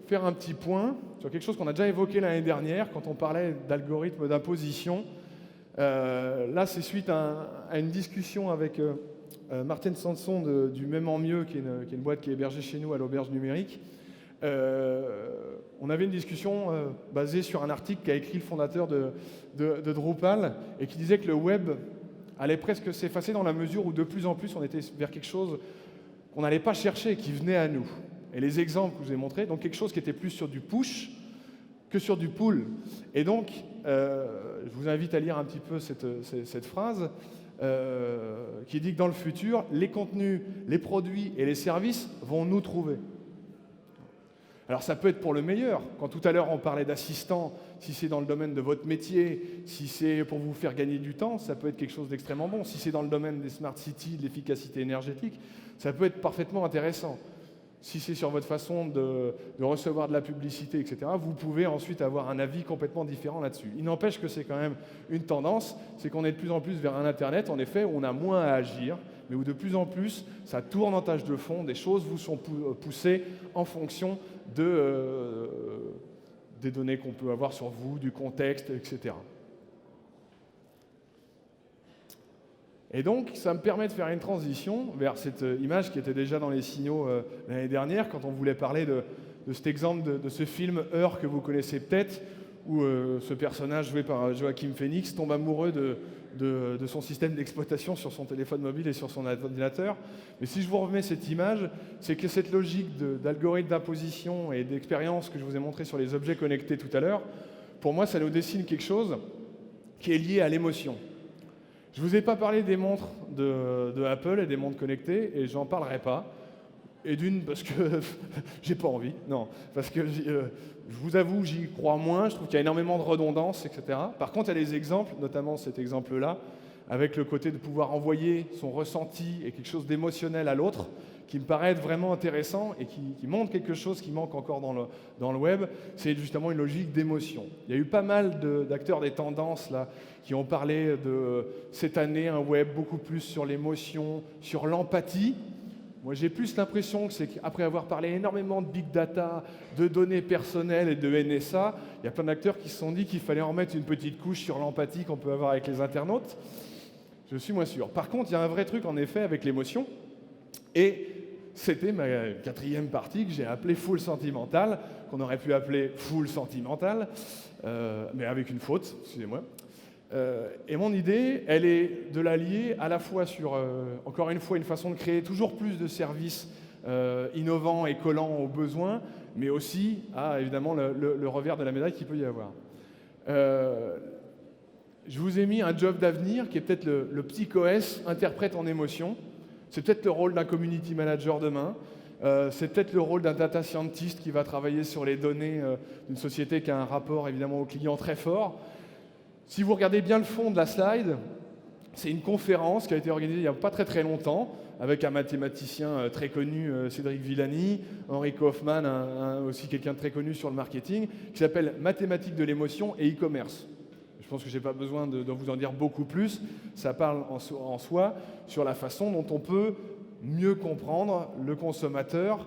faire un petit point sur quelque chose qu'on a déjà évoqué l'année dernière, quand on parlait d'algorithmes d'imposition. Là, c'est suite à une discussion avec Martin Sanson du Même en Mieux, qui est une boîte qui est hébergée chez nous à l'Auberge Numérique. On avait une discussion basée sur un article qu'a écrit le fondateur de Drupal et qui disait que le web allait presque s'effacer dans la mesure où de plus en plus on était vers quelque chose qu'on n'allait pas chercher et qui venait à nous. Et les exemples que je vous ai montrés, donc quelque chose qui était plus sur du push que sur du pull. Et donc, je vous invite à lire un petit peu cette phrase qui dit que dans le futur, les contenus, les produits et les services vont nous trouver. Alors ça peut être pour le meilleur. Quand tout à l'heure on parlait d'assistants, si c'est dans le domaine de votre métier, si c'est pour vous faire gagner du temps, ça peut être quelque chose d'extrêmement bon. Si c'est dans le domaine des smart cities, de l'efficacité énergétique, ça peut être parfaitement intéressant. Si c'est sur votre façon de recevoir de la publicité, etc., vous pouvez ensuite avoir un avis complètement différent là-dessus. Il n'empêche que c'est quand même une tendance, c'est qu'on est de plus en plus vers un Internet, en effet, où on a moins à agir, mais où de plus en plus, ça tourne en tâche de fond, des choses vous sont poussées en fonction des données qu'on peut avoir sur vous, du contexte, etc. Et donc, ça me permet de faire une transition vers cette image qui était déjà dans les signaux l'année dernière, quand on voulait parler de cet exemple de ce film Heure que vous connaissez peut-être, où ce personnage joué par Joaquin Phoenix tombe amoureux de son système d'exploitation sur son téléphone mobile et sur son ordinateur. Mais si je vous remets cette image, c'est que cette logique d'algorithme d'imposition et d'expérience que je vous ai montré sur les objets connectés tout à l'heure, pour moi, ça nous dessine quelque chose qui est lié à l'émotion. Je ne vous ai pas parlé des montres de Apple et des montres connectées, et j'en parlerai pas. Et d'une, parce que j'ai pas envie, non, parce que je vous avoue, j'y crois moins, je trouve qu'il y a énormément de redondance, etc. Par contre, il y a des exemples, notamment cet exemple-là, avec le côté de pouvoir envoyer son ressenti et quelque chose d'émotionnel à l'autre, qui me paraît être vraiment intéressant et qui montre quelque chose qui manque encore dans le web, c'est justement une logique d'émotion. Il y a eu pas mal d'acteurs des tendances là, qui ont parlé de cette année un web beaucoup plus sur l'émotion, sur l'empathie. Moi, j'ai plus l'impression que c'est qu'après avoir parlé énormément de big data, de données personnelles et de NSA, il y a plein d'acteurs qui se sont dit qu'il fallait en mettre une petite couche sur l'empathie qu'on peut avoir avec les internautes. Je suis moins sûr. Par contre, il y a un vrai truc en effet avec l'émotion. Et c'était ma quatrième partie que j'ai appelée full sentimentale, qu'on aurait pu appeler full sentimentale, mais avec une faute, excusez-moi. Et mon idée, elle est de la lier à la fois sur, encore une fois, une façon de créer toujours plus de services innovants et collants aux besoins, mais aussi à, évidemment, le revers de la médaille qu'il peut y avoir. Je vous ai mis un job d'avenir qui est peut-être le petit COS interprète en émotion. C'est peut-être le rôle d'un community manager demain. C'est peut-être le rôle d'un data scientist qui va travailler sur les données d'une société qui a un rapport évidemment au client très fort. Si vous regardez bien le fond de la slide, c'est une conférence qui a été organisée il n'y a pas très très longtemps avec un mathématicien très connu, Cédric Villani, Henry Kaufman, aussi quelqu'un de très connu sur le marketing, qui s'appelle Mathématiques de l'émotion et e-commerce. Je pense que je n'ai pas besoin de vous en dire beaucoup plus. Ça parle en soi sur la façon dont on peut mieux comprendre le consommateur,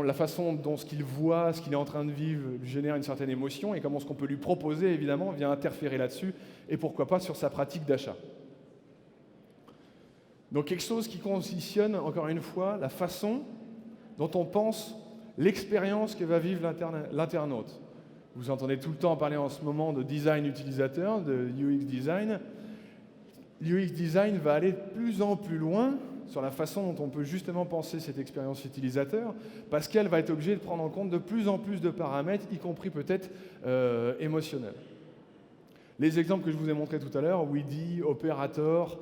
la façon dont ce qu'il voit, ce qu'il est en train de vivre, lui génère une certaine émotion et comment ce qu'on peut lui proposer, évidemment, vient interférer là-dessus et pourquoi pas sur sa pratique d'achat. Donc quelque chose qui conditionne, encore une fois, la façon dont on pense l'expérience que va vivre l'internaute. Vous entendez tout le temps parler en ce moment de design utilisateur, de UX design. L'UX design va aller de plus en plus loin sur la façon dont on peut justement penser cette expérience utilisateur, parce qu'elle va être obligée de prendre en compte de plus en plus de paramètres, y compris peut-être émotionnels. Les exemples que je vous ai montrés tout à l'heure, Weedy, Operator,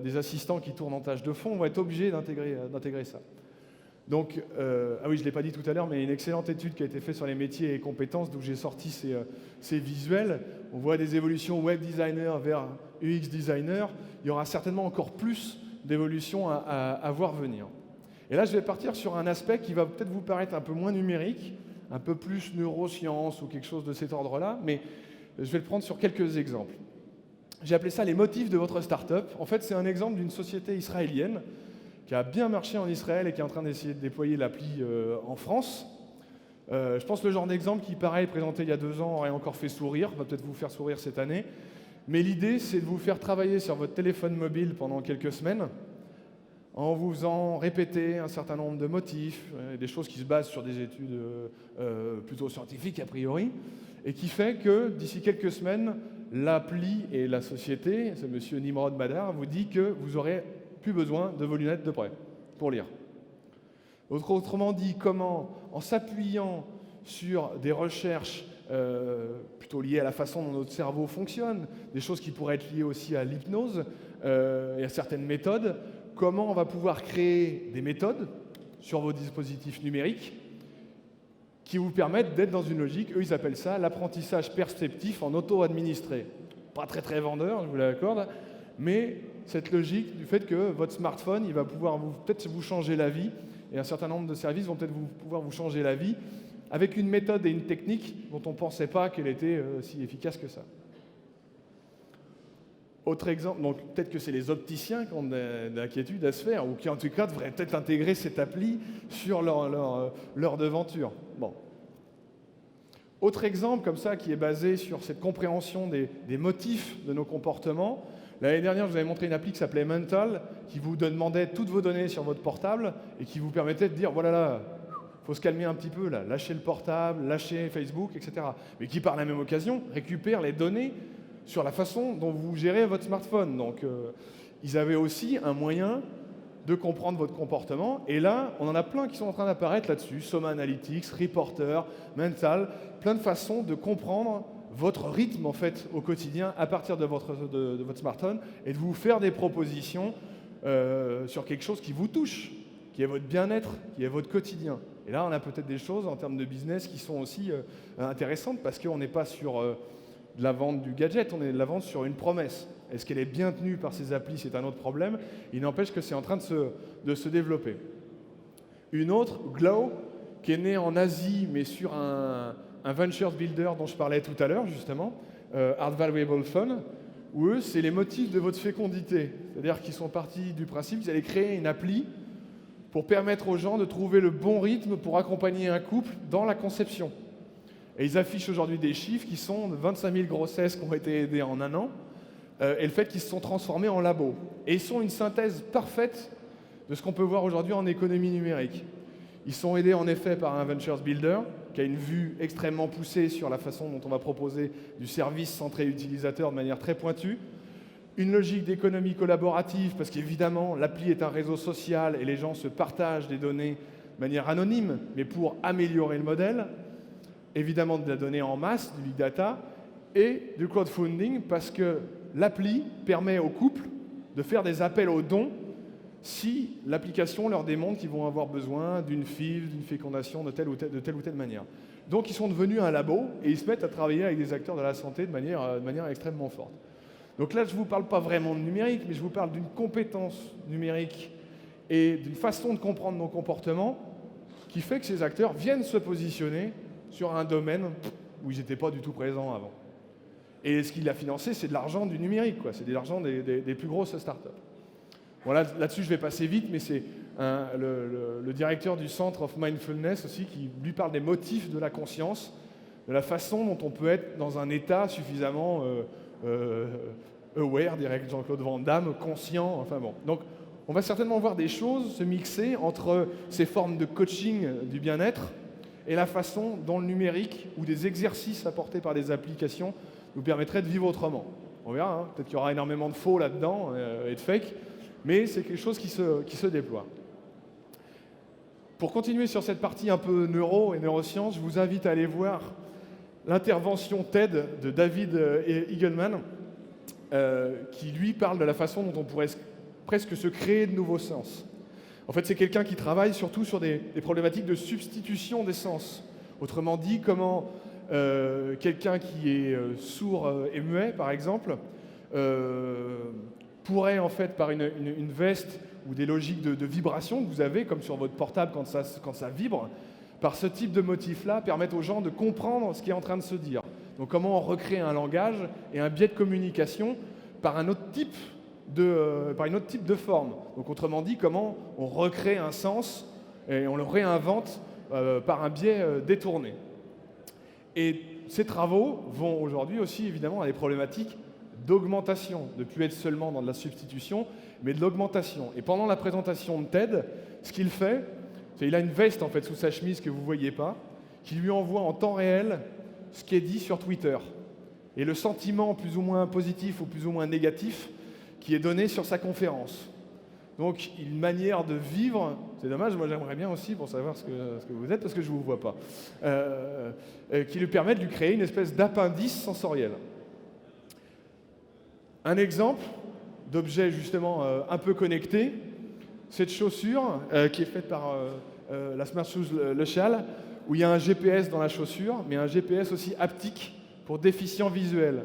des assistants qui tournent en tâche de fond, vont être obligés d'intégrer ça. Donc, ah oui, je ne l'ai pas dit tout à l'heure, mais une excellente étude qui a été faite sur les métiers et compétences, d'où j'ai sorti ces visuels. On voit des évolutions web designer vers UX designer. Il y aura certainement encore plus d'évolutions à voir venir. Et là, je vais partir sur un aspect qui va peut-être vous paraître un peu moins numérique, un peu plus neurosciences ou quelque chose de cet ordre-là, mais je vais le prendre sur quelques exemples. J'ai appelé ça les motifs de votre start-up. En fait, c'est un exemple d'une société israélienne qui a bien marché en Israël et qui est en train d'essayer de déployer l'appli en France. Je pense que le genre d'exemple qui, pareil, présenté il y a 2 ans, aurait encore fait sourire, va peut-être vous faire sourire cette année. Mais l'idée, c'est de vous faire travailler sur votre téléphone mobile pendant quelques semaines, en vous faisant répéter un certain nombre de motifs, des choses qui se basent sur des études plutôt scientifiques a priori, et qui fait que d'ici quelques semaines, l'appli et la société, ce monsieur Nimrod Badar, vous dit que vous aurez plus besoin de vos lunettes de près pour lire. Autrement dit, comment, en s'appuyant sur des recherches plutôt liées à la façon dont notre cerveau fonctionne, des choses qui pourraient être liées aussi à l'hypnose et à certaines méthodes, comment on va pouvoir créer des méthodes sur vos dispositifs numériques qui vous permettent d'être dans une logique, eux ils appellent ça l'apprentissage perceptif en auto-administré. Pas très très vendeur, je vous l'accorde, mais cette logique du fait que votre smartphone, il va pouvoir peut-être vous changer la vie et un certain nombre de services vont peut-être pouvoir vous changer la vie avec une méthode et une technique dont on ne pensait pas qu'elle était si efficace que ça. Autre exemple, donc peut-être que c'est les opticiens qui ont de l'inquiétude à se faire, ou qui en tout cas devraient peut-être intégrer cette appli sur leur devanture. Bon. Autre exemple comme ça qui est basé sur cette compréhension des motifs de nos comportements. L'année dernière, je vous avais montré une appli qui s'appelait Mental, qui vous demandait toutes vos données sur votre portable et qui vous permettait de dire, voilà là, faut se calmer un petit peu là, lâchez le portable, lâchez Facebook, etc. Mais qui par la même occasion récupère les données sur la façon dont vous gérez votre smartphone. Donc ils avaient aussi un moyen de comprendre votre comportement. Et là, on en a plein qui sont en train d'apparaître là-dessus. Soma Analytics, Reporter, Mental, plein de façons de comprendre votre rythme en fait au quotidien à partir de votre smartphone et de vous faire des propositions sur quelque chose qui vous touche, qui est votre bien-être, qui est votre quotidien. Et là, on a peut-être des choses en termes de business qui sont aussi intéressantes parce qu'on n'est pas sur de la vente du gadget, on est de la vente sur une promesse. Est-ce qu'elle est bien tenue par ces applis? C'est un autre problème. Il n'empêche que c'est en train de se développer. Une autre, Glow, qui est née en Asie, mais sur un venture builder dont je parlais tout à l'heure, justement, Art Valuable Fund, où eux, c'est les motifs de votre fécondité. C'est-à-dire qu'ils sont partis du principe qu'ils allaient créer une appli pour permettre aux gens de trouver le bon rythme pour accompagner un couple dans la conception. Et ils affichent aujourd'hui des chiffres qui sont de 25 000 grossesses qui ont été aidées en un an, et le fait qu'ils se sont transformés en labo. Et ils sont une synthèse parfaite de ce qu'on peut voir aujourd'hui en économie numérique. Ils sont aidés en effet par un Ventures Builder qui a une vue extrêmement poussée sur la façon dont on va proposer du service centré utilisateur de manière très pointue. Une logique d'économie collaborative parce qu'évidemment l'appli est un réseau social et les gens se partagent des données de manière anonyme, mais pour améliorer le modèle. Évidemment de la donnée en masse, du big data, et du crowdfunding parce que l'appli permet aux couples de faire des appels aux dons si l'application leur démontre qu'ils vont avoir besoin d'une FIV, d'une fécondation de telle ou telle manière. Donc ils sont devenus un labo et ils se mettent à travailler avec des acteurs de la santé de manière extrêmement forte. Donc là, je ne vous parle pas vraiment de numérique, mais je vous parle d'une compétence numérique et d'une façon de comprendre nos comportements qui fait que ces acteurs viennent se positionner sur un domaine où ils n'étaient pas du tout présents avant. Et ce qu'il a financé, c'est de l'argent du numérique, quoi. C'est de l'argent des plus grosses startups. Bon, là-dessus, je vais passer vite, mais c'est le directeur du Centre of Mindfulness aussi qui lui parle des motifs de la conscience, de la façon dont on peut être dans un état suffisamment aware, dirait Jean-Claude Van Damme, conscient, enfin bon. Donc, on va certainement voir des choses se mixer entre ces formes de coaching du bien-être et la façon dont le numérique ou des exercices apportés par des applications nous permettraient de vivre autrement. On verra, hein. Peut-être qu'il y aura énormément de faux là-dedans et de fake, mais c'est quelque chose qui se déploie. Pour continuer sur cette partie un peu neuro et neurosciences, je vous invite à aller voir l'intervention TED de David Eagleman, qui lui parle de la façon dont on pourrait presque se créer de nouveaux sens. En fait, c'est quelqu'un qui travaille surtout sur des problématiques de substitution des sens. Autrement dit, comment quelqu'un qui est sourd et muet, par exemple, pourrait, en fait, par une veste ou des logiques de vibration que vous avez, comme sur votre portable quand ça vibre, par ce type de motif-là, permettre aux gens de comprendre ce qui est en train de se dire. Donc comment on recrée un langage et un biais de communication par un autre type de forme. Donc autrement dit, comment on recrée un sens et on le réinvente par un biais détourné. Et ces travaux vont aujourd'hui aussi évidemment à des problématiques d'augmentation, de ne plus être seulement dans de la substitution, mais de l'augmentation. Et pendant la présentation de TED, ce qu'il fait, c'est qu'il a une veste en fait sous sa chemise que vous ne voyez pas, qui lui envoie en temps réel ce qui est dit sur Twitter. Et le sentiment plus ou moins positif ou plus ou moins négatif qui est donné sur sa conférence. Donc une manière de vivre, c'est dommage, moi j'aimerais bien aussi pour savoir ce que vous êtes, parce que je ne vous vois pas, qui lui permet de lui créer une espèce d'appendice sensoriel. Un exemple d'objet justement un peu connecté, cette chaussure qui est faite par la Smart Shoes Le Chal, où il y a un GPS dans la chaussure, mais un GPS aussi haptique pour déficients visuels,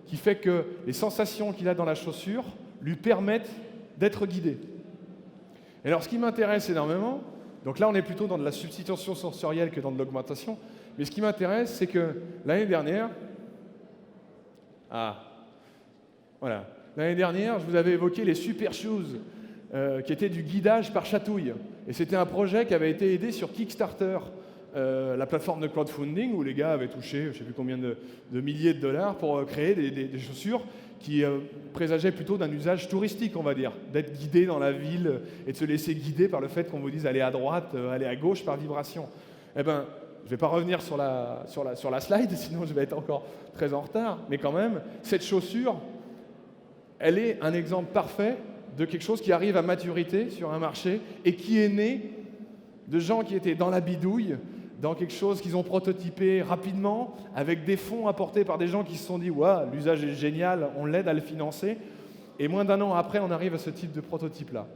qui fait que les sensations qu'il a dans la chaussure lui permettent d'être guidé. Et alors ce qui m'intéresse énormément Donc là, on est plutôt dans de la substitution sensorielle que dans de l'augmentation. Mais ce qui m'intéresse, c'est que l'année dernière, je vous avais évoqué les Super Shoes, qui étaient du guidage par chatouille. Et c'était un projet qui avait été aidé sur Kickstarter, la plateforme de crowdfunding, où les gars avaient touché, je ne sais plus combien de milliers de dollars pour créer des chaussures qui présageaient plutôt d'un usage touristique, on va dire, d'être guidé dans la ville et de se laisser guider par le fait qu'on vous dise aller à droite, aller à gauche par vibration. Eh bien, je ne vais pas revenir sur la slide, sinon je vais être encore très en retard, mais quand même, cette chaussure, elle est un exemple parfait de quelque chose qui arrive à maturité sur un marché et qui est né de gens qui étaient dans la bidouille, dans quelque chose qu'ils ont prototypé rapidement, avec des fonds apportés par des gens qui se sont dit « Ouah, l'usage est génial, on l'aide à le financer ». Et moins d'un an après, on arrive à ce type de prototype-là.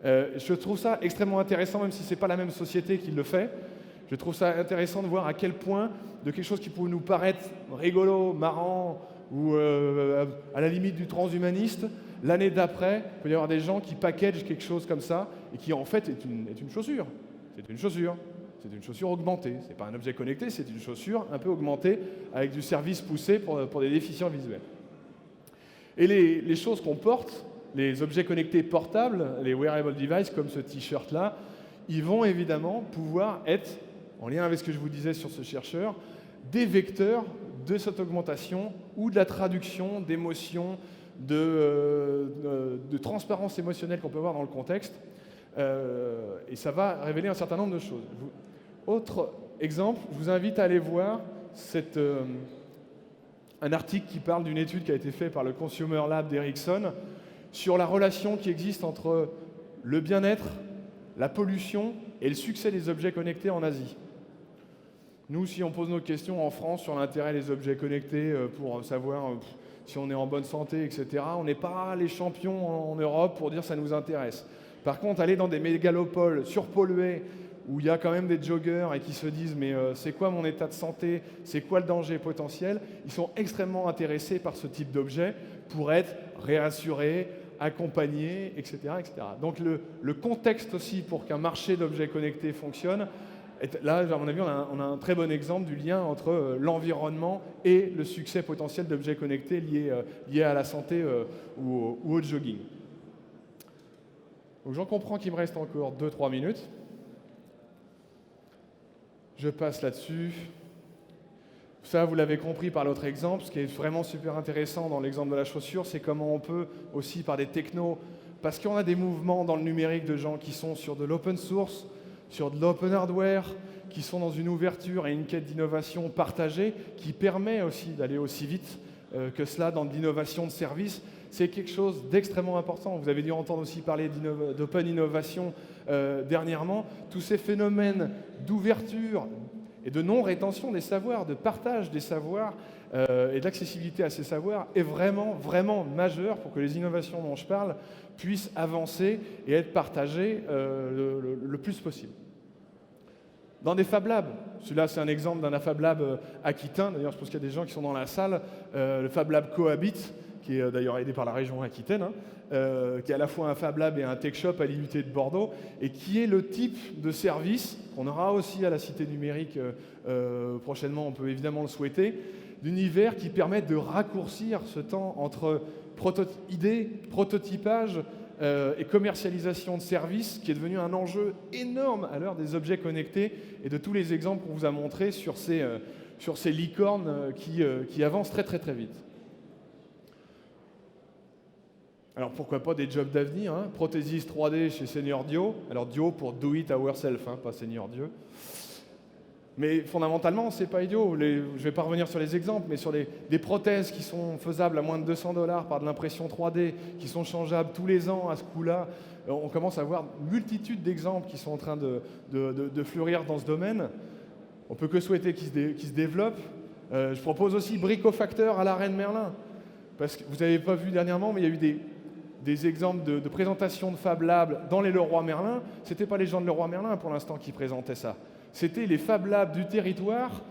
Je trouve ça extrêmement intéressant, même si ce n'est pas la même société qui le fait. Je trouve ça intéressant de voir à quel point de quelque chose qui pouvait nous paraître rigolo, marrant, ou à la limite du transhumaniste, l'année d'après, il peut y avoir des gens qui packagent quelque chose comme ça, et qui en fait est une chaussure. C'est une chaussure. C'est une chaussure augmentée. Ce n'est pas un objet connecté, c'est une chaussure un peu augmentée avec du service poussé pour des déficients visuels. Et les choses qu'on porte, les objets connectés portables, les wearable devices comme ce t-shirt-là, ils vont évidemment pouvoir être, en lien avec ce que je vous disais sur ce chercheur, des vecteurs de cette augmentation ou de la traduction d'émotions, de transparence émotionnelle qu'on peut voir dans le contexte. Et ça va révéler un certain nombre de choses. Autre exemple, je vous invite à aller voir un article qui parle d'une étude qui a été faite par le Consumer Lab d'Ericsson sur la relation qui existe entre le bien-être, la pollution et le succès des objets connectés en Asie. Nous, si on pose nos questions en France sur l'intérêt des objets connectés pour savoir si on est en bonne santé, etc., on n'est pas les champions en Europe pour dire ça nous intéresse. Par contre, aller dans des mégalopoles surpolluées où il y a quand même des joggers et qui se disent mais c'est quoi mon état de santé, c'est quoi le danger potentiel, ils sont extrêmement intéressés par ce type d'objet pour être réassurés, accompagnés, etc. etc. Donc le contexte aussi pour qu'un marché d'objets connectés fonctionne, là, à mon avis, on a un très bon exemple du lien entre l'environnement et le succès potentiel d'objets connectés liés à la santé ou au jogging. Donc j'en comprends qu'il me reste encore 2-3 minutes. Je passe là-dessus. Ça, vous l'avez compris par l'autre exemple. Ce qui est vraiment super intéressant dans l'exemple de la chaussure, c'est comment on peut aussi par des technos, parce qu'on a des mouvements dans le numérique de gens qui sont sur de l'open source, sur de l'open hardware, qui sont dans une ouverture et une quête d'innovation partagée, qui permet aussi d'aller aussi vite que cela dans de l'innovation de service. C'est quelque chose d'extrêmement important. Vous avez dû entendre aussi parler d'open innovation dernièrement. Tous ces phénomènes d'ouverture et de non-rétention des savoirs, de partage des savoirs et d'accessibilité à ces savoirs est vraiment, vraiment majeur pour que les innovations dont je parle puissent avancer et être partagées le plus possible. Dans des Fab Labs, celui-là c'est un exemple d'un Fab Lab aquitain, d'ailleurs je pense qu'il y a des gens qui sont dans la salle, le Fab Lab Cohabit, qui est d'ailleurs aidé par la région Aquitaine, qui est à la fois un Fab Lab et un Tech Shop à l'IUT de Bordeaux, et qui est le type de service qu'on aura aussi à la Cité numérique prochainement, on peut évidemment le souhaiter, d'univers qui permettent de raccourcir ce temps entre idée, prototypage et commercialisation de services, qui est devenu un enjeu énorme à l'heure des objets connectés et de tous les exemples qu'on vous a montrés sur ces licornes qui avancent très très très vite. Alors pourquoi pas des jobs d'avenir, hein. Prothésiste 3D chez Senior Dio. Alors Dio pour do it ourself, hein, pas Senior Dio. Mais fondamentalement, c'est pas idiot. Je ne vais pas revenir sur les exemples, mais sur des prothèses qui sont faisables à moins de 200 $ par de l'impression 3D, qui sont changeables tous les ans à ce coût-là. On commence à voir une multitude d'exemples qui sont en train de fleurir dans ce domaine. On peut que souhaiter qu'ils se développent. Je propose aussi Bricofacteur à la Reine Merlin. Parce que vous n'avez pas vu dernièrement, mais il y a eu des exemples de présentation de Fab Lab dans les Leroy Merlin. Ce n'était pas les gens de Leroy Merlin pour l'instant qui présentaient ça. C'était les Fab Labs du territoire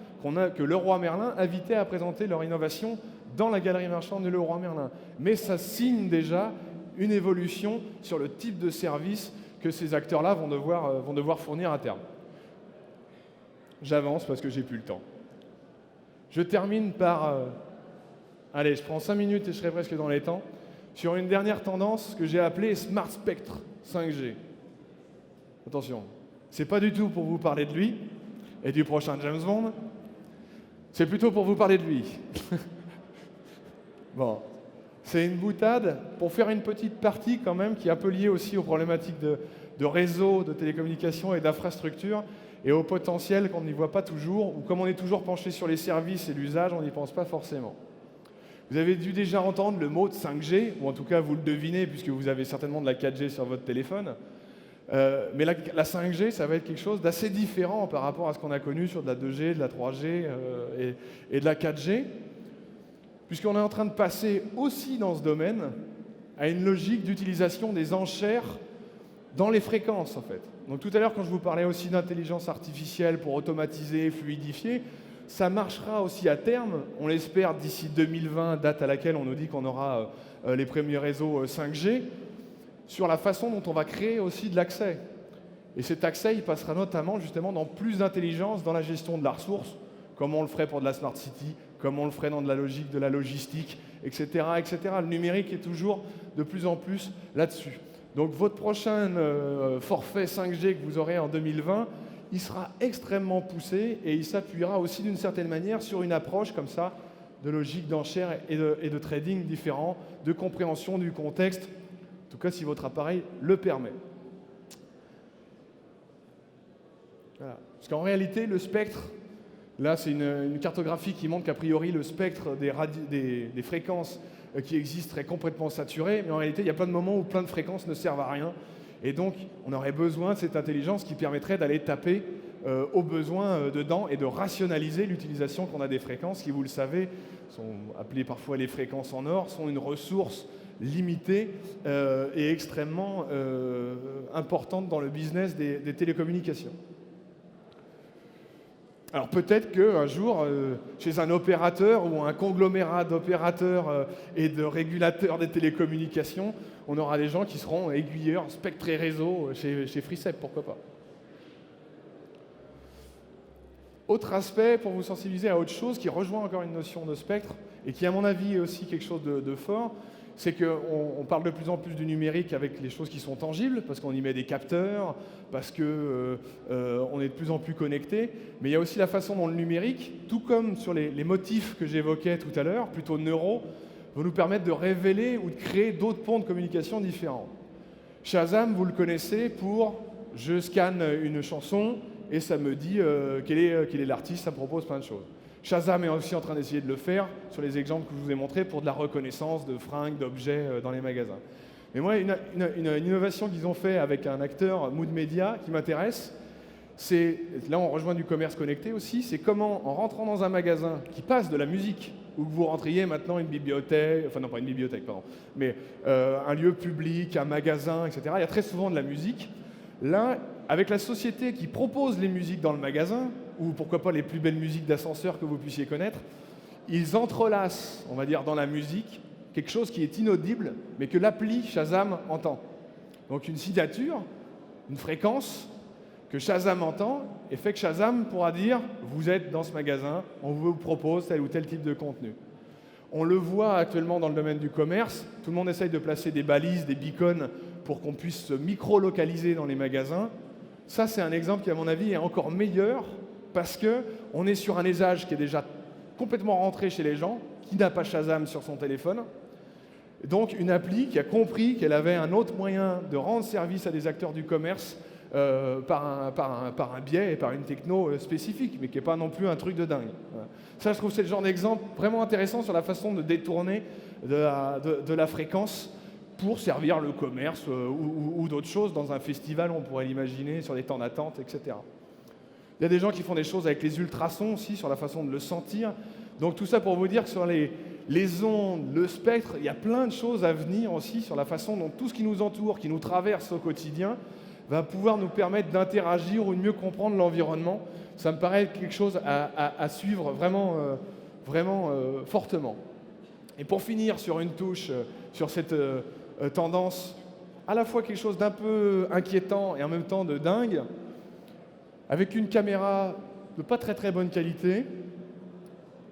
que Leroy Merlin invitait à présenter leur innovation dans la galerie marchande de Leroy Merlin. Mais ça signe déjà une évolution sur le type de service que ces acteurs-là vont devoir fournir à terme. J'avance parce que j'ai plus le temps. Je termine par... allez, je prends 5 minutes et je serai presque dans les temps. Sur une dernière tendance que j'ai appelée Smart Spectre 5G. Attention, c'est pas du tout pour vous parler de lui et du prochain James Bond. C'est plutôt pour vous parler de lui. Bon, c'est une boutade pour faire une petite partie quand même qui est un peu liée aussi aux problématiques de réseau, de télécommunications et d'infrastructures et au potentiel qu'on n'y voit pas toujours, ou comme on est toujours penché sur les services et l'usage, on n'y pense pas forcément. Vous avez dû déjà entendre le mot de 5G, ou en tout cas vous le devinez puisque vous avez certainement de la 4G sur votre téléphone. Mais la 5G, ça va être quelque chose d'assez différent par rapport à ce qu'on a connu sur de la 2G, de la 3G et de la 4G, puisqu'on est en train de passer aussi dans ce domaine à une logique d'utilisation des enchères dans les fréquences, en fait. Donc tout à l'heure, quand je vous parlais aussi d'intelligence artificielle pour automatiser, fluidifier, ça marchera aussi à terme, on l'espère d'ici 2020, date à laquelle on nous dit qu'on aura les premiers réseaux 5G, sur la façon dont on va créer aussi de l'accès. Et cet accès, il passera notamment justement dans plus d'intelligence dans la gestion de la ressource, comme on le ferait pour de la Smart City, comme on le ferait dans de la logique de la logistique, etc., etc. Le numérique est toujours de plus en plus là-dessus. Donc votre prochain forfait 5G que vous aurez en 2020, il sera extrêmement poussé et il s'appuiera aussi d'une certaine manière sur une approche comme ça de logique d'enchères et de trading différents, de compréhension du contexte, en tout cas si votre appareil le permet. Voilà. Parce qu'en réalité, le spectre, là c'est une cartographie qui montre qu'a priori le spectre des fréquences qui existent est complètement saturé, mais en réalité il y a plein de moments où plein de fréquences ne servent à rien. Et donc, on aurait besoin de cette intelligence qui permettrait d'aller taper aux besoins dedans et de rationaliser l'utilisation qu'on a des fréquences qui, vous le savez, sont appelées parfois les fréquences en or, sont une ressource limitée et extrêmement importante dans le business des télécommunications. Alors peut-être qu'un jour, chez un opérateur ou un conglomérat d'opérateurs et de régulateurs des télécommunications, on aura des gens qui seront aiguilleurs, spectre et réseau chez FreeCep, pourquoi pas. Autre aspect, pour vous sensibiliser à autre chose, qui rejoint encore une notion de spectre, et qui à mon avis est aussi quelque chose de fort, c'est qu'on parle de plus en plus du numérique avec les choses qui sont tangibles, parce qu'on y met des capteurs, parce qu'on est de plus en plus connecté, mais il y a aussi la façon dont le numérique, tout comme sur les motifs que j'évoquais tout à l'heure, plutôt neuro, vont nous permettre de révéler ou de créer d'autres ponts de communication différents. Shazam, vous le connaissez pour « je scanne une chanson et ça me dit quel est l'artiste, ça me propose plein de choses ». Shazam est aussi en train d'essayer de le faire sur les exemples que je vous ai montrés pour de la reconnaissance de fringues, d'objets dans les magasins. Mais moi, une innovation qu'ils ont fait avec un acteur Mood Media qui m'intéresse, c'est, là on rejoint du commerce connecté aussi, c'est comment en rentrant dans un magasin qui passe de la musique, ou que vous rentriez maintenant une bibliothèque, enfin non pas une bibliothèque, pardon, mais un lieu public, un magasin, etc. Il y a très souvent de la musique. Là, avec la société qui propose les musiques dans le magasin, ou pourquoi pas les plus belles musiques d'ascenseur que vous puissiez connaître, ils entrelacent, on va dire, dans la musique, quelque chose qui est inaudible, mais que l'appli Shazam entend. Donc une signature, une fréquence que Shazam entend, et fait que Shazam pourra dire « vous êtes dans ce magasin, on vous propose tel ou tel type de contenu ». On le voit actuellement dans le domaine du commerce, tout le monde essaye de placer des balises, des beacons, pour qu'on puisse se micro-localiser dans les magasins. Ça, c'est un exemple qui, à mon avis, est encore meilleur, parce qu'on est sur un usage qui est déjà complètement rentré chez les gens, qui n'a pas Shazam sur son téléphone. Donc une appli qui a compris qu'elle avait un autre moyen de rendre service à des acteurs du commerce par un biais et par une techno spécifique, mais qui n'est pas non plus un truc de dingue. Voilà. Ça, je trouve, c'est le genre d'exemple vraiment intéressant sur la façon de détourner de la fréquence pour servir le commerce ou d'autres choses. Dans un festival, on pourrait l'imaginer, sur des temps d'attente, etc. Il y a des gens qui font des choses avec les ultrasons aussi, sur la façon de le sentir. Donc tout ça pour vous dire que sur les ondes, le spectre, il y a plein de choses à venir aussi sur la façon dont tout ce qui nous entoure, qui nous traverse au quotidien, va pouvoir nous permettre d'interagir ou de mieux comprendre l'environnement. Ça me paraît quelque chose à suivre vraiment fortement. Et pour finir sur une touche, sur cette tendance à la fois quelque chose d'un peu inquiétant et en même temps de dingue, avec une caméra de pas très très bonne qualité,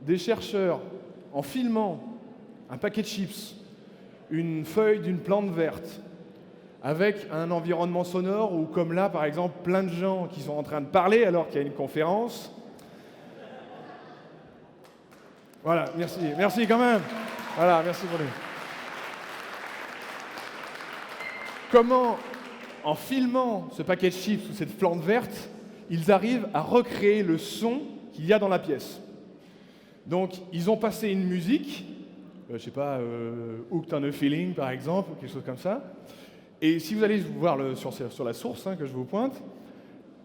des chercheurs en filmant un paquet de chips, une feuille d'une plante verte, avec un environnement sonore où, comme là par exemple, plein de gens qui sont en train de parler alors qu'il y a une conférence. Voilà, merci quand même. Voilà, merci pour les... Comment, en filmant ce paquet de chips ou cette plante verte, ils arrivent à recréer le son qu'il y a dans la pièce. Donc, ils ont passé une musique, je sais pas, Hooked on a Feeling par exemple, ou quelque chose comme ça. Et si vous allez voir sur la source que je vous pointe,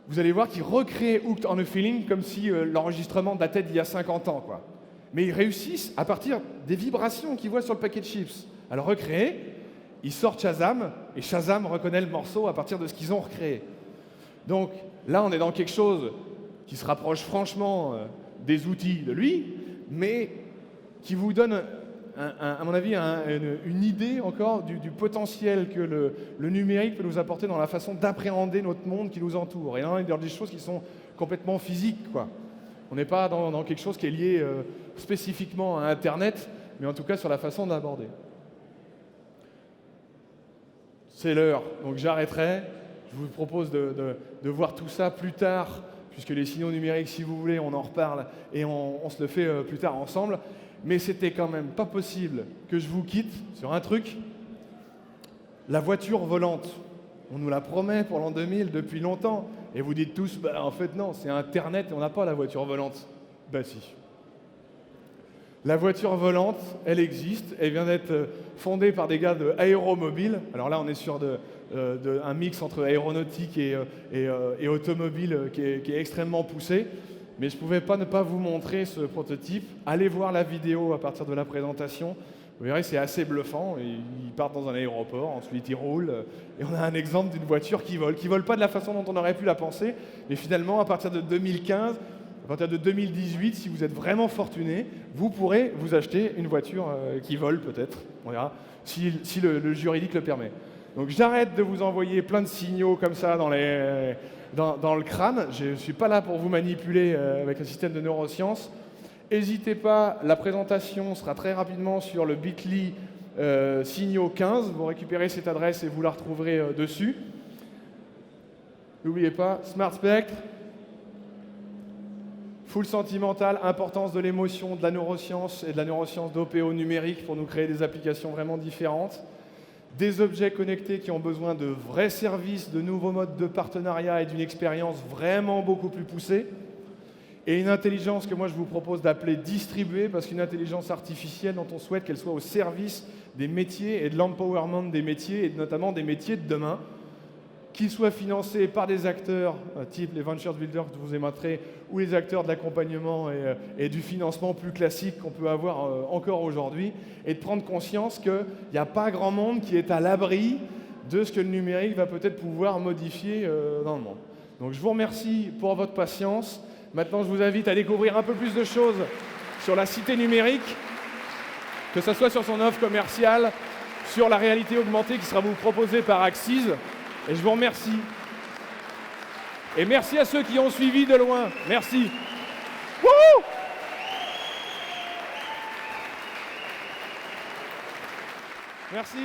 vous allez voir qu'ils recréent Hooked on a Feeling comme si l'enregistrement datait d'il y a 50 ans, quoi. Mais ils réussissent à partir des vibrations qu'ils voient sur le paquet de chips à le recréer. Ils sortent Shazam, et Shazam reconnaît le morceau à partir de ce qu'ils ont recréé. Donc là, on est dans quelque chose qui se rapproche franchement des outils de lui, mais qui vous donne, à mon avis, une idée encore du potentiel que le numérique peut nous apporter dans la façon d'appréhender notre monde qui nous entoure. Et là, on est dans des choses qui sont complètement physiques, quoi. On n'est pas dans quelque chose qui est lié spécifiquement à Internet, mais en tout cas sur la façon d'aborder. C'est l'heure, donc j'arrêterai. Je vous propose de voir tout ça plus tard, puisque les signaux numériques, si vous voulez, on en reparle et on se le fait plus tard ensemble. Mais c'était quand même pas possible que je vous quitte sur un truc. La voiture volante. On nous la promet pour l'an 2000 depuis longtemps. Et vous dites tous, en fait non, c'est Internet et on n'a pas la voiture volante. Si. La voiture volante, elle existe. Elle vient d'être fondée par des gars de Aéromobile. Alors là, on est sur un mix entre aéronautique et automobile qui est extrêmement poussé. Mais je ne pouvais pas ne pas vous montrer ce prototype. Allez voir la vidéo à partir de la présentation. Vous verrez, c'est assez bluffant. Ils partent dans un aéroport, ensuite ils roulent. Et on a un exemple d'une voiture qui vole pas de la façon dont on aurait pu la penser. Mais finalement, à partir de 2015, à partir de 2018, si vous êtes vraiment fortuné, vous pourrez vous acheter une voiture qui vole peut-être. On verra si le juridique le permet. Donc j'arrête de vous envoyer plein de signaux comme ça dans le crâne. Je ne suis pas là pour vous manipuler avec un système de neurosciences. N'hésitez pas, la présentation sera très rapidement sur le bit.ly Signaux 15. Vous récupérez cette adresse et vous la retrouverez dessus. N'oubliez pas, Smart Spectre, full sentimental, importance de l'émotion, de la neuroscience et de la neuroscience d'OPO numérique pour nous créer des applications vraiment différentes. Des objets connectés qui ont besoin de vrais services, de nouveaux modes de partenariat et d'une expérience vraiment beaucoup plus poussée. Et une intelligence que moi je vous propose d'appeler distribuée, parce qu'une intelligence artificielle dont on souhaite qu'elle soit au service des métiers et de l'empowerment des métiers, et notamment des métiers de demain, qu'ils soient financés par des acteurs type les Ventures Builders que je vous ai montré, ou les acteurs de l'accompagnement et du financement plus classique qu'on peut avoir encore aujourd'hui, et de prendre conscience qu'il n'y a pas grand monde qui est à l'abri de ce que le numérique va peut-être pouvoir modifier dans le monde. Donc je vous remercie pour votre patience. Maintenant, je vous invite à découvrir un peu plus de choses sur la cité numérique, que ce soit sur son offre commerciale, sur la réalité augmentée qui sera vous proposée par Axis. Et je vous remercie. Et merci à ceux qui ont suivi de loin. Merci. Wouhou! Merci.